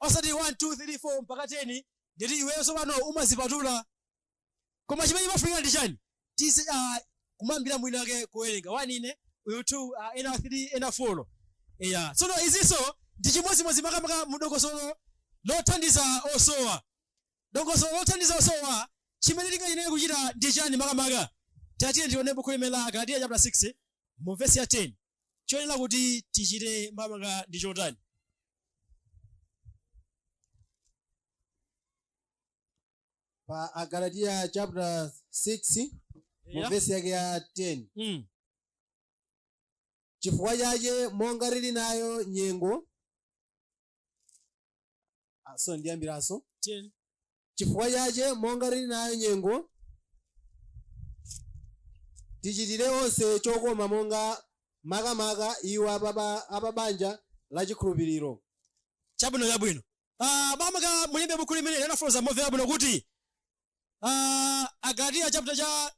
Osati 1, 2, 3, 4 mpaka 10 nditi iweyo tsopano umazipatula. Koma chimene chimafunika ndi chani? Kumambira mwini wake kuwerenga 1 ine, uyu 2, ena 3, ena 4. Tsono izinso ndi chimodzimodzi makamaka mu dongosolo lothandiza osowa. Dongosolo lothandiza osowa chimene tingayenera kuchita ndi chani makamaka? Tatiye tione buku limene la Agalatiya chapter 6 mu verse ya 10. Choyenera kuti tichite makamaka ndi chotani? Pa Agalatiya chapter 6 mu verse yake ya 10. chifukwa chake monga tili nayo nyengo ndiyambiranso chifukwa chake monga tili nayo nyengo tichitire onse chokoma monga makamaka iwo apabanja la chikhulupiriro. Chabwino mamaka mulembe buku limene linafotokoza momvera bwino kuti Agalatiya chapter cha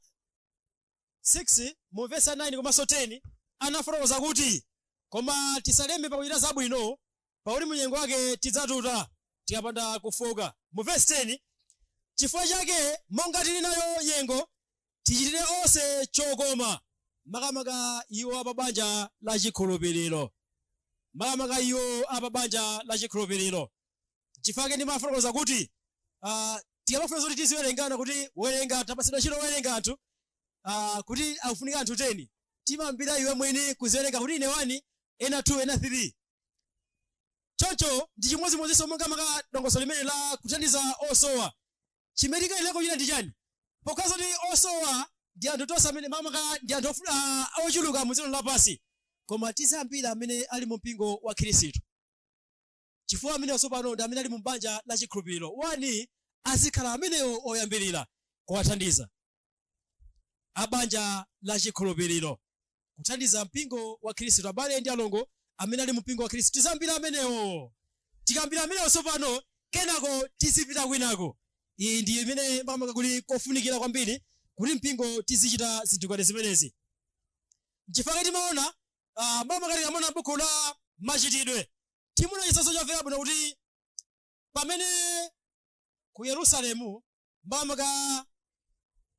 6 mu verse 9 komanso 10 anafotokoza kuti koma tisalembe pakuchita zabwino pakuti munyengo wake tidzatuta tikapanda kufoka. Mu verse 10 chifukwa chake monga tili nayo nyengo tichitire onse chokoma makamaka iwo apabanja la chikhulupiriro. Makamaka iwo apabanja la chikhulupiriro. Chifukwa chake ndimafotokoza kuti tikamafunsa kuti tiziwerengana kuti werenga tapasidwa chilo werenga anthu kuti akufunika anthu 10 timambira iwe mwini kuziwerenga kuti ine 1 ena 2 ena 3. Choncho ndi chimodzimodzinso monga maka dongoso limene la kuthandiza osowa. Chimene tikanena kuchita ndi chani? Pokaza kuti osowa ndi anthu tonse amene mamaka ndi anthu ochuluka mu dziko lapansi, koma tizambira amene ali mu mpingo wa Khristu. Chifukwa amene osopano ndi amene ali mu banja la chikhulupiriro. 1 azikhala amenewo oyambirira kuwathandiza abanja la chikhulupiriro, kuthandiza mpingo wa Khristu. Abale ndi alongo amene ali mu mpingo wa Khristu tizambira amenewo. Tikambira amenewo sopano kenako tizipita kwinako. Iyi ndi imene mamaka kuli kofunikira kwambiri kuti mpingo tizichita zinthu ngati zimenezi. Chifukwa timaona mamaka tikamona buku la machitidwe timuna chisaso chomvera bwino kuti pamene ku Yerusalemu mamaka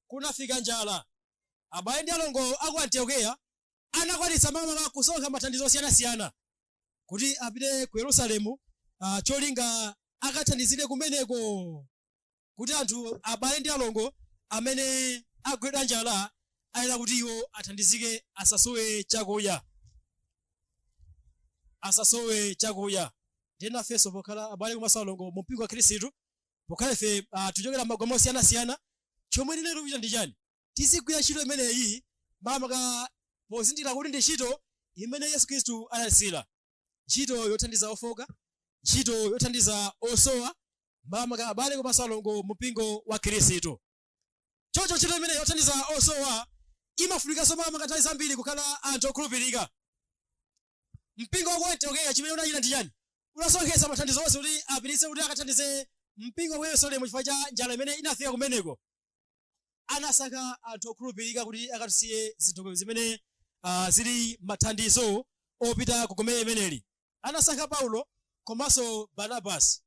kunafika njala, abale ndi alongo aku Antiokeya anakwanitsa mamaka kusonkha mathandizo osiyanasiyana kuti apite ku Yerusalemu cholinga akathandizire kumeneko kuti anthu abale ndi alongo amene agwidwa njala ayera kuti iwo athandizike asasowe chakudya. Ndena feso pokhala abale komanso alongo mu mpingo wa Khristu pokhala ife tichokera m'magoma osiyanasiyana, chomwe ndinero kuchita ndi chani? Tizigwira ntchito imeneyi mamaka pozindikira kuti ndi ntchito imene Yesu Khristu analisira, ntchito yothandiza ofoka, ntchito yothandiza osowa, mamaka abale komanso alongo mu mpingo wa Khristu. Choncho ntchito imene yothandiza osowa imafunikanso mamaka nthawi zambiri kukhala anthu okhulupirika. Mpingo wa Antiokeya chimene unachita ndi chani? Unasonkhetsa mathandizo onse kuti apititse kuti akathandize mpingo wa Yerusalemu chifukwa cha njala imene inafika kumeneko. Anasankha anthu okhulupirika kuti akatusiye zinthu zimene zili mathandizo opita kukomera imeneli. Anasankha Paulo komanso Barnabasi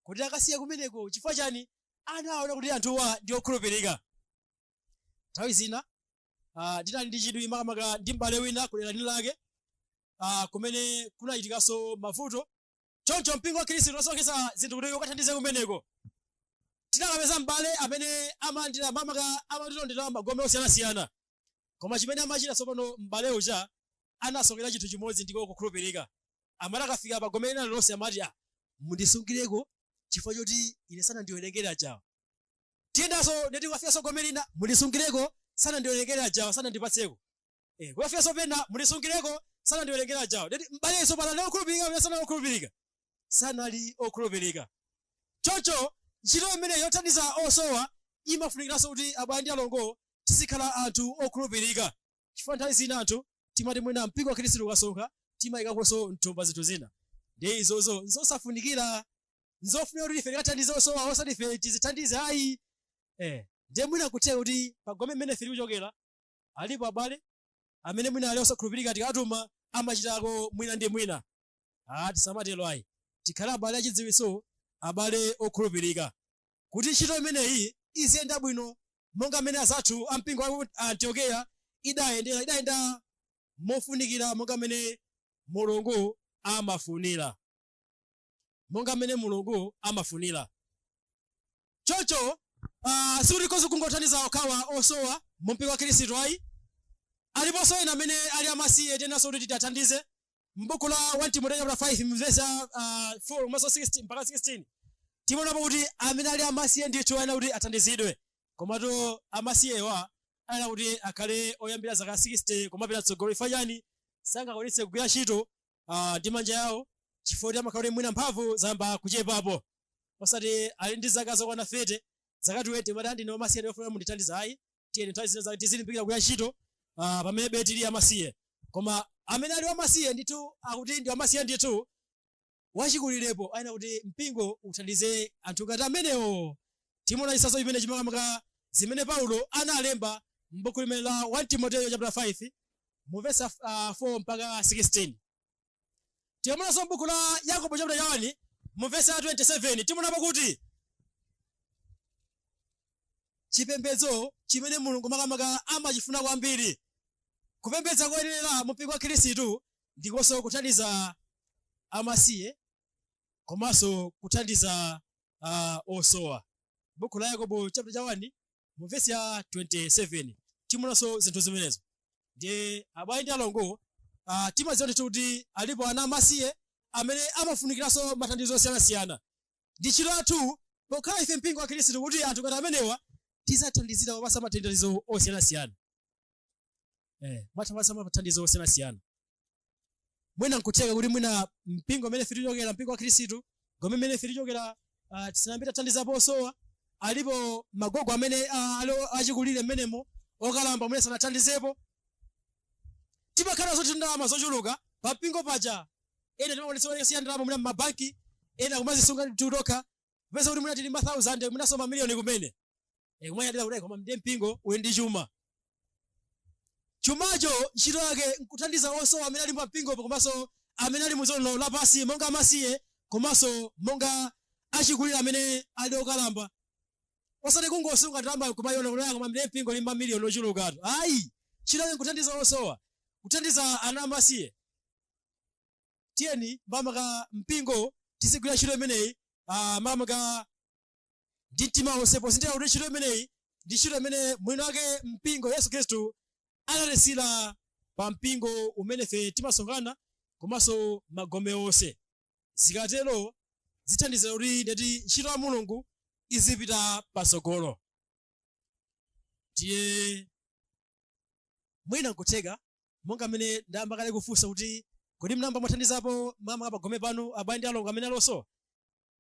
kuti akasiye kumeneko chifukwa chani? Anaona kuti anthuwa ndi okhulupirika. Nthawi zina ndinali ndi chidwi makamaka ndi m'bale wina kudera lake kumene kunachitikanso mavuto. Choncho mpingo wa Khristu unasonkhetsa zinthu kuti ukathandize kumeneko. Tinakapeza m'bale amene amandira mamaka amatilondera magome osiyanasiyana, koma chimene amachita tsopano m'bale uja anasonkhera chinthu chimodzi ndiko kukhulupirika. Amene akafika pagome ena lonse amati mundisungireko chifukwa choti ine sanandiwerengere ajawa. Tiyendanso ndeti kukafikanso gome lina mundisungireko sanandiwerengere ajawa sanandipatseko. Kukafikanso pena mundisungireko sanandiwerengere ajawa. Ndeti m'baleso pala ndi okhulupirika amene sanali okhulupirika, sanali okhulupirika. Choncho ntchito imene yothandiza osowa imafunikiranso kuti abale ndi alongo tizikhala anthu okhulupirika. Chifukwa nthawi zina anthu timati mwina mpingo wa Khristu ukasonkha timayikakonso mthumba zinthu zina. Ndi izozo nzosafunikira, nzofunika kuti ife tikathandize osowa osati ife tizithandize ayi. Ndiye mwina kutheka kuti pagome mmene ife tikuchokera alipo abale amene mwina ali osakhulupirika tikatuma amachitako mwina ndi mwina. Tisamatero ayi. Tikhala abale achidziwitso, abale okhulupirika, kuti ntchito imeneyi iziyenda bwino monga mmene azathu ampingo wa Antiokeya idayenda mofunikira monga mmene Mulungu amafunira. Choncho sikulikonso kungothandiza okhawa osowa mu mpingo wa Khristu ayi. Aliponso ena amene ali amasiye tenanso kuti tiwathandize. M'buku la 1 Timoteyo 5 verse 4 maso 16 mpaka 16 timaonapo kuti amene ali amasiye ndithu ayena kuti athandizidwe, komatu amasiyewa ayena kuti akhale oyambira zaka 60 komapita tsogolo. Chifukwa chani? sangakwanitse kugwira ntchito ndi manja yawo chifukwa amakhala mwina mphamvu zamba kuchepapo osati ali ndi zaka zokwana 30 zaka 20 mati andine wamasiye ndiyofuna mundithandiza ayi tiyeni nthawi zino zake tizilimbikira kugwira ntchito pamene beti tili amasiye koma amene ali wamasiye ndithu akuti ndi wamasiye ndithu wachikulirepo ayina kuti mpingo uthandize anthu ngati amenewo timona chisaso chimene chimakamaka zimene Paulo analemba m'buku limene la 1 Timoteyo chapter 5 mu verse 4 mpaka 16 timonanso m'buku la Yakobo chapter 1 mu verse 27 timonapo kuti chipembedzo chimene Mulungu makamaka amachifuna kwambiri kupembedza koyenera mu mpingo wa Khristu ndikonso kuthandiza amasiye komanso kuthandiza osowa. Buku la Yakobo chapter 1 mu verse ya 27 timonanso zinthu zimenezo ndiye abale ndi alongo timaziona kuti alipo ana amasiye amene amafunikiranso mathandizo osiyanasiyana ndi ntchito yathu pokhala ife mpingo wa Khristu kuti anthu ngati amenewa tizathandizira kupasa mathandizo osiyanasiyana mathamasa mathandizo osiyanasiyana mwina nkutheka kuti mwina mpingo amene fitichokera mpingo wa Khristu ngome imene fitichokera tisanambita thandizapo osowa alipo magogo amene achikulire mmenemo okalamba mwina sanathandizepo timakhala zoti ndalama zochuluka pa mpingo paja ena timaonetsa ndalama mwina m'mabanki ena kumazisunga tutokha pesa kuti mwina tili ma 1000 mwinanso mamiliyoni kumene kumwe yadira kuti koma ndiye mpingo uli ndi chumacho ntchito yake nkuthandiza osowa amene ali pa mpingopo komanso amene ali muzono lapasi monga amasiye komanso monga achikulira amene ali okalamba osati kungosunga ndalama kumayona kuti koma ndiye mpingo ali mamiliyoni ochulukatu ayi ntchito yake nkuthandiza osowa kuthandiza ana amasiye tiyeni mamaka mpingo tizigwira ntchito imeneyi mamaka ndi mtima wonse posintira kuti ntchito imeneyi ndi ntchito imene mwini wake mpingo Yesu Khristu analesira pa mpingo umene fe timasonkhana komanso magome onse zikatero zithandizira kuti ndeti ntchito ya Mulungu izipita patsogolo tiye mwina nkutheka monga mmene ndayamba kale kufunsa kuti kodi mnamba mwathandizapo mama pagome panu abale ndi alongo amene alosowa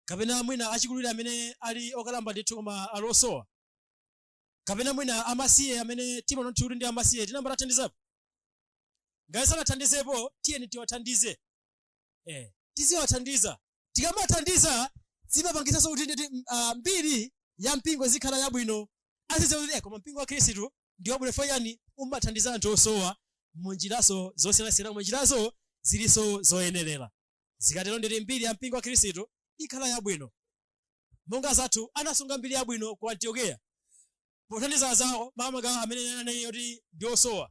kapena mwina achikulire amene ali okalamba ndithu koma alosowa kapena mwina amasiye amene timaona kuti ndi amasiye tinamba tathandizapo ngati sanathandizepo tiyeni tiwathandize tiziwathandiza tikamathandiza zimapangisanso kuti nditi mbiri ya mpingo zikhala yabwino azidziwa kuti koma mpingo wa Khristu ndi wabwino fayani umathandiza anthu osowa munjiraso zosiyanasiyana munjirazo ziliso zoyenerera zikatero nditi mbiri ya mpingo wa Khristu ikhala yabwino monga zathu anasunga mbiri yabwino ku Antiokeya pothandiza zawo mamaka amene anayi kuti ndi osowa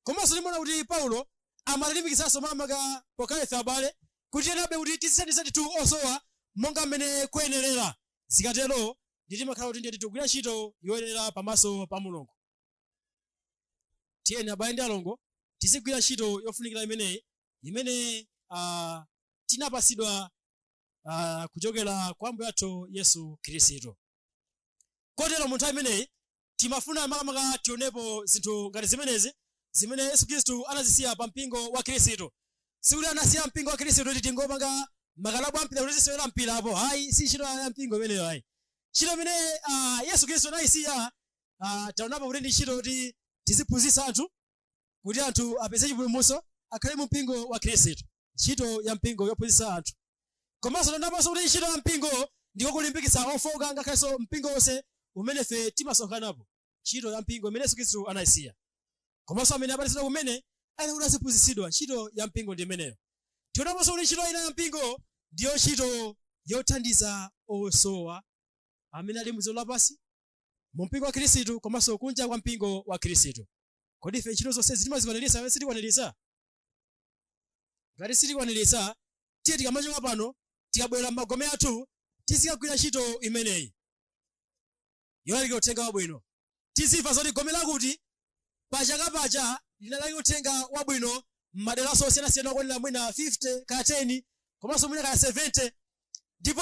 komanso timaona kuti Paulo amatalimbikitsanso mamaka pokaletsa abale kuti enabe kuti tizithandiza ndithu osowa monga mmene kuyenerera zikatero nditimakhala kuti ndiye tigwira ntchito yoyenera pamaso pa Mulungu tiyeni abale ndi alongo tizigwira ntchito yofunikira imeneyi imene tinapasidwa kuchokera kwa Ambuye athu Yesu Khristu kotero mu nthawi imeneyi timafuna makamaka tionepo zinthu ngati zimenezi zimene Yesu Khristu anazisiya pa mpingo wa Khristu sikuti anasiya mpingo wa Khristu kuti tingopanga makalabu ampira kuti zisewera mpirapo hayi si ntchito ya mpingo imeneyo hayi ntchito imene Yesu Khristu anayisiya taonapo kuti ndi ntchito kuti tiziphunzitsa anthu kuti anthu apeze chipulumutso akhale mu mpingo wa Khristu ntchito ya mpingo yophunzitsa anthu komanso taonaponso kuti ntchito ya mpingo ndiko kulimbikitsa ofoka ngakhalenso mpingo wonse umene fe timasonkhanapo ntchito ya mpingo imene Yesu Khristu anayisiya komanso amene apatsidwa kumene ali kuti aziphunzitsidwa ntchito ya mpingo ndi imeneyo tionaponso kuti ntchito ina ya mpingo ndiyo ntchito yothandiza osowa amene ali mdziko lapansi mu mpingo wa Khristu komanso kunja kwa mpingo wa Khristu kodi ife ntchito zonse timazikwaniritsa amene sitikwaniritsa ngati sitikwaniritsa tiye tikamachoka pano tikabwera m'magome athu tizikagwira ntchito imeneyi yolalika uthenga wabwino tizimva zoti gome lakuti pacha linalaki uthenga wabwino m'maderaso osiyanasiyana okwanira mwina 50 kaya 10 komanso mwina kaya 70 ndipo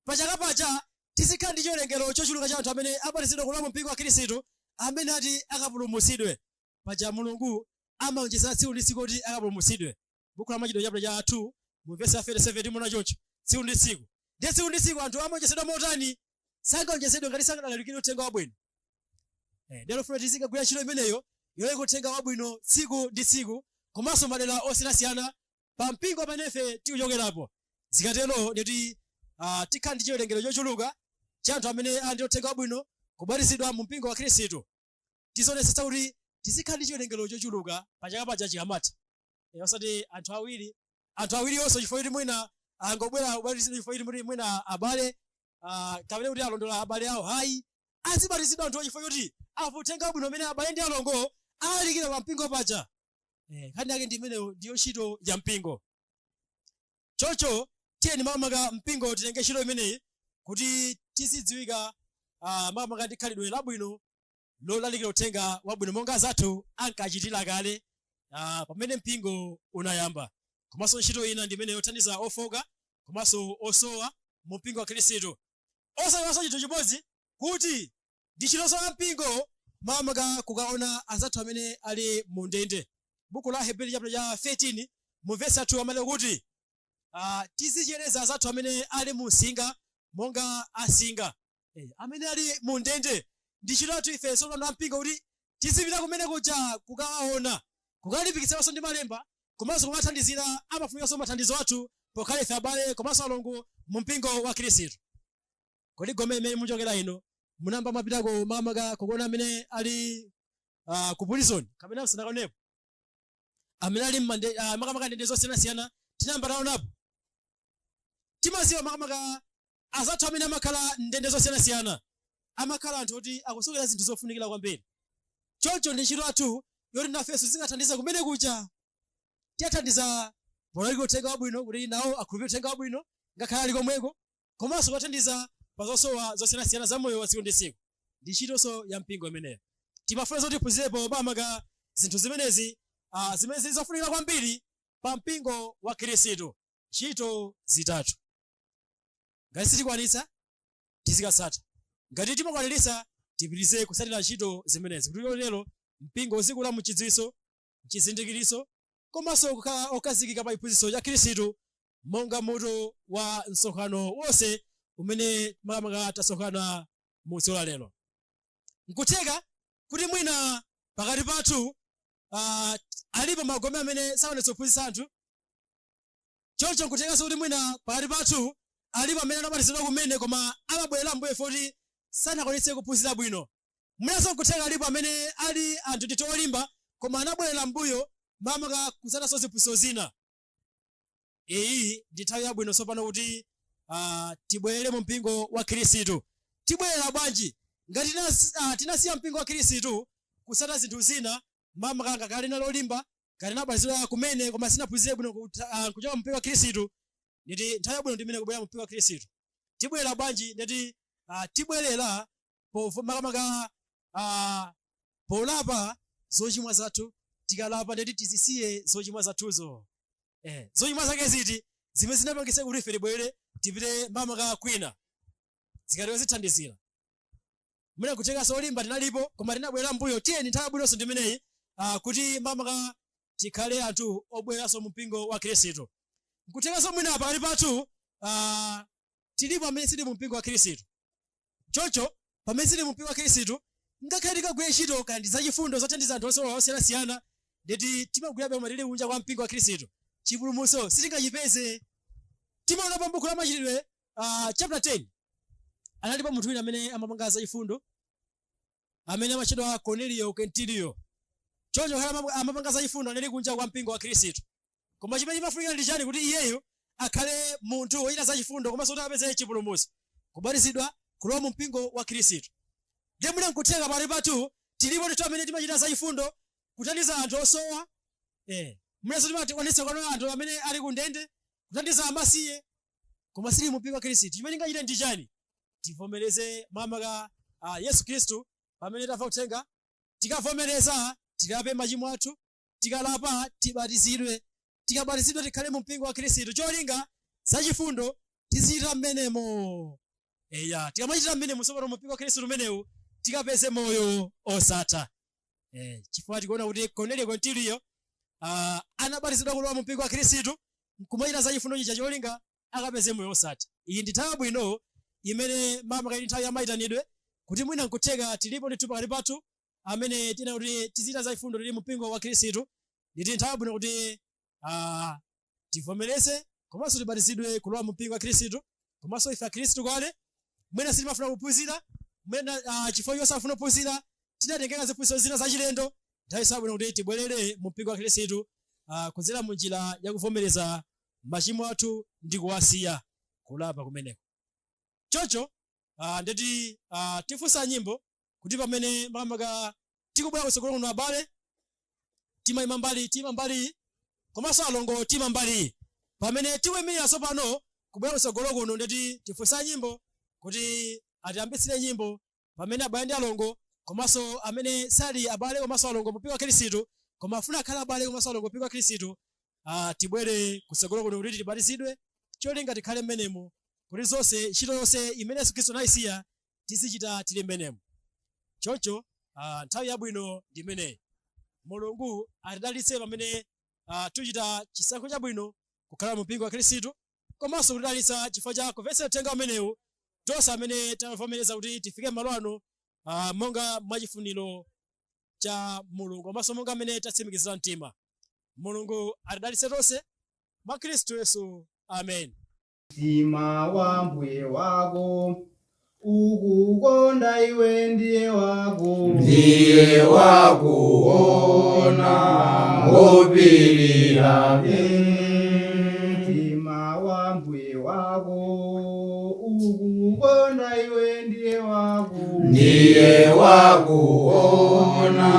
pacha tizikhala ndi chiwerengero chochuluka cha anthu amene abatizidwa kulowa mu mpingo wa Khristu amene ati akapulumutsidwe paja Mulungu amaonjezera tsiku ndi tsiku kuti akapulumutsidwe. Buku la Machitidwe chapter cha 2 mu verse 37 timona choncho tsiku ndi tsiku. Ndiye tsiku ndi tsiku anthu amaonjezedwa motani? Sangaonjezedwe ngati sangalalikire uthenga wabwino. Lero funa tizikagwira ntchito imeneyo yoleka uthenga wabwino tsiku ndi tsiku komanso madera osiyanasiyana pa mpingo pamenefe tikuchokerapo. Zikatero ndikuti tikhala ndi chiwerengero chochuluka cha anthu amene ali ndi uthenga wabwino kubatizidwa mu mpingo wa Khristu. Tizionetsetsa kuti tizikhala ndi chiwerengero chochuluka pachaka paja chikamata. Osati anthu awiri onse chifukwa kuti mwina angobwera kubatizidwa chifukwa kuti mwina abale kapena kuti alondola abale awo hayi. Azibatizidwa anthu chifukwa kuti afu uthenga wabwino umene abale ndi alongo alalikira pa mpingo paja. Nkhani yake ndi imeneyo ndiyo ntchito ya mpingo. Choncho tiyeni makamaka mpingo titenge ntchito imeneyi kuti tizidziwika makamaka ndi khalidwe labwino lolalikira uthenga wabwino monga zathu ankachitira kale pamene mpingo unayamba. Komanso ntchito ina ndi imeneyo yothandiza ofoka komanso osowa mu mpingo wa Khristu. Osayiwanso chinthu chimodzi kuti ndi ntchito ya mpingo makamaka kukaona anzathu amene ali mu ndende. Buku la Hebrew chapter cha 13 mu verse 2 amene kuti tizichereza anzathu amene ali mu msinga monga asinga. Amene ali mu ndende ndi ntchito yathu ife sopano mpingo kuti tizipita kumene kuja kukawaona kukalimbikitsanso ndi malemba komanso kumathandizira amafunikanso mathandizo athu pokhala ife abale komanso alongo mu mpingo wa Khristu. Kodi gome imene muchokera ino munamba mapitako makamaka kukuona amene ali ku prison kapena msanakaonepo amene ali makamaka ndende zosiyanasiyana tinamba taonapo. Timaziwa makamaka azathu amene amakhala ndende zosiyanasiyana amakhala anthu kuti akusokera zinthu zofunikira kwambiri. Choncho ndi ntchito yathu yoti nafenso zingathandiza kumene kuja tiyathandiza polalikira uthenga wabwino kuti nawo akhulupirire uthenga wabwino ngakhale ali komweko komanso kuwathandiza pa zosowa zosiyanasiyana za moyo wa tsiku ndi tsiku. Ndi ntchitonso ya mpingo imeneyo. Timafuna zoti tiphunzirepo makamaka zinthu zimenezi zimene zofunikira kwambiri pa mpingo wa Khristu. Ntchito zitatu. Ngati sitikwanitsa tizikasatha. Ngati timakwaniritsa tipitirize kusatira ntchito zimenezi kuti lero mpingo uzikula mu chidziwitso, chizindikiriso komanso okazikika pa chiphunzitso cha Khristu monga moto wa msonkhano wonse umene makamaka tasonkhana mu tsiku la lero. Nkutheka kuti mwina pakati pathu alipo magome amene saonetsa kuphunzitsa anthu. Choncho nkuthekanso kuti mwina pakati pathu alipo amene anabatizidwa kumene koma amabwerera mbuyo foti sanakwanitse kuphunzitsa bwino. Mwinanso nkutheka alipo amene ali anthu ndithu olimba koma anabwerera mbuyo makamaka kusatanso ziphunzitso zina. Iyi ndi nthawi yabwino tsopano kuti tibwerere mu mpingo wa Khristu. Tibwerera bwanji? Ngati tinasiya mpingo wa Khristu kusata zinthu zina makamaka ngakhale nalo limba ngati nabatizidwa kumene koma sinaphunzire bwino kuchoka mpingo wa Khristu. Nditi nthawi yabwino ndi imene kubwerera mu mpingo wa Khristu. Tibwerera bwanji? Nditi tibwerera makamaka polapa zochimwa zathu. Tikalapa nditi tizisiye zochimwa zathuzo. Zochimwa zake ziti zimene zinapangitsa kuti ife tibwere tipite makamaka kwina zikatiwe zithandizira. Mwina kutenganso olimba tinalipo koma tinabwerera mbuyo. Tiyeni nthawi yabwinonso ndi imeneyi kuti makamaka tikhale anthu obweranso mu mpingo wa Khristu. Nkutenganso mwina pakati pathu tilipo amene sili mu mpingo wa Khristu. Choncho pamene sili mu mpingo wa Khristu ngakhale tikagwira ntchito kandi zachifundo zothandiza anthu osiyanasiyana nditi timagwirabe koma tili kunja kwa mpingo wa Khristu. Chipulumutso sitingachipeze. Timaona pa buku la Machitidwe chapter 10 analipo munthu wina amene amapanga zachifundo amene amachedwa Cornelio Quintilio. Choncho amapanga zachifundo anali kunja kwa mpingo wa Khristu. Koma chimene chimafunika ndi chani? Kuti iyeyo akhale munthu wochita zachifundo komanso kuti apeze chipulumutso, kubatizidwa, kulowa mu mpingo wa Khristu. Ndiye mwina nkutheka pakati pathu tilipo ndithu amene timachita zachifundo kuthandiza anthu osowa. Mwenso timatikwanitsa kuona anthu amene ali ku ndende kuthandiza amasiye koma sili mu mpingo wa Khristu. Chimene tingachite ndi chani? Tivomereze makamaka Yesu Khristu pamene tamva uthenga, tikavomereza tilape machimo athu, tikalapa tibatizidwe, tikabatizidwa tikhale mu mpingo wa Khristu. Cholinga zachifundo tizichita mmenemo. Tikamachita mmenemo tsopano mu mpingo wa Khristu umenewu tikapeze moyo osatha. Chifukwa tikuona kuti Cornelio Quintilio anabatizidwa kulowa mu mpingo wa Khristu nkumachita za chifundo chicha cholinga akapeze moyo wosatha. Iyi ndi nthawi bwino imene mama nthawi ya mayitanidwe kuti mwina nkutheka tilipo ndithu pakati pathu amene tina kuti tizita za chifundo tili mu mpingo wa Khristu. Ndi nthawi bwino kuti tivomereze komanso tibatizidwe kulowa mu mpingo wa Khristu. Komanso ife Khristu kale mwina sitimafuna kuphunzira, mwina chifukwa chosafuna kuphunzira tinatengeka ziphunzitso zina zachilendo. Nthawi sabwino kuti tibwerere mu mpingo wa Khristu kudzera mu njira ya kuvomereza machimo athu ndi kuwasiya kulapa kumeneko. Chocho ndeti tifunsa nyimbo kuti pamene makamaka tikubwera kutsogolo kuno abale timayima mbali komanso alongo tima mbali pamene tiwemira tsopano kubwera kutsogolo kuno ndeti tifunsa nyimbo kuti atiyambitsire nyimbo pamene abale ndi alongo komanso amene sali abale komanso alongo mu mpingo wa Khristu koma afuna akhala abale komanso alongo mu mpingo wa Khristu tibwere kutsogolo kuno kuti tibatizidwe cholinga tikhale mmenemo kuti zonse ntchito yonse imene Yesu Khristu anayisiya tizichita tili mmenemo. Choncho nthawi yabwino ndi imeneyi. Mulungu atidalitse pamene tichita chisankho chabwino kukhala mu mpingo wa Khristu komanso kutidalitsa chifukwa cha kumvetsera uthenga umenewu tonse amene tavomereza kuti tifike malo ano monga mwachifuniro cha Mulungu komanso monga amene tatsimikizira mtima. Mulungu atidalitse tonse mwa Khristu Yesu. Amen. Mtima wa mbuye wako ukukonda iwe ndiye wakuona ngopirira. Mtima wa mbuye wako ukukonda iwe ndiye wakuona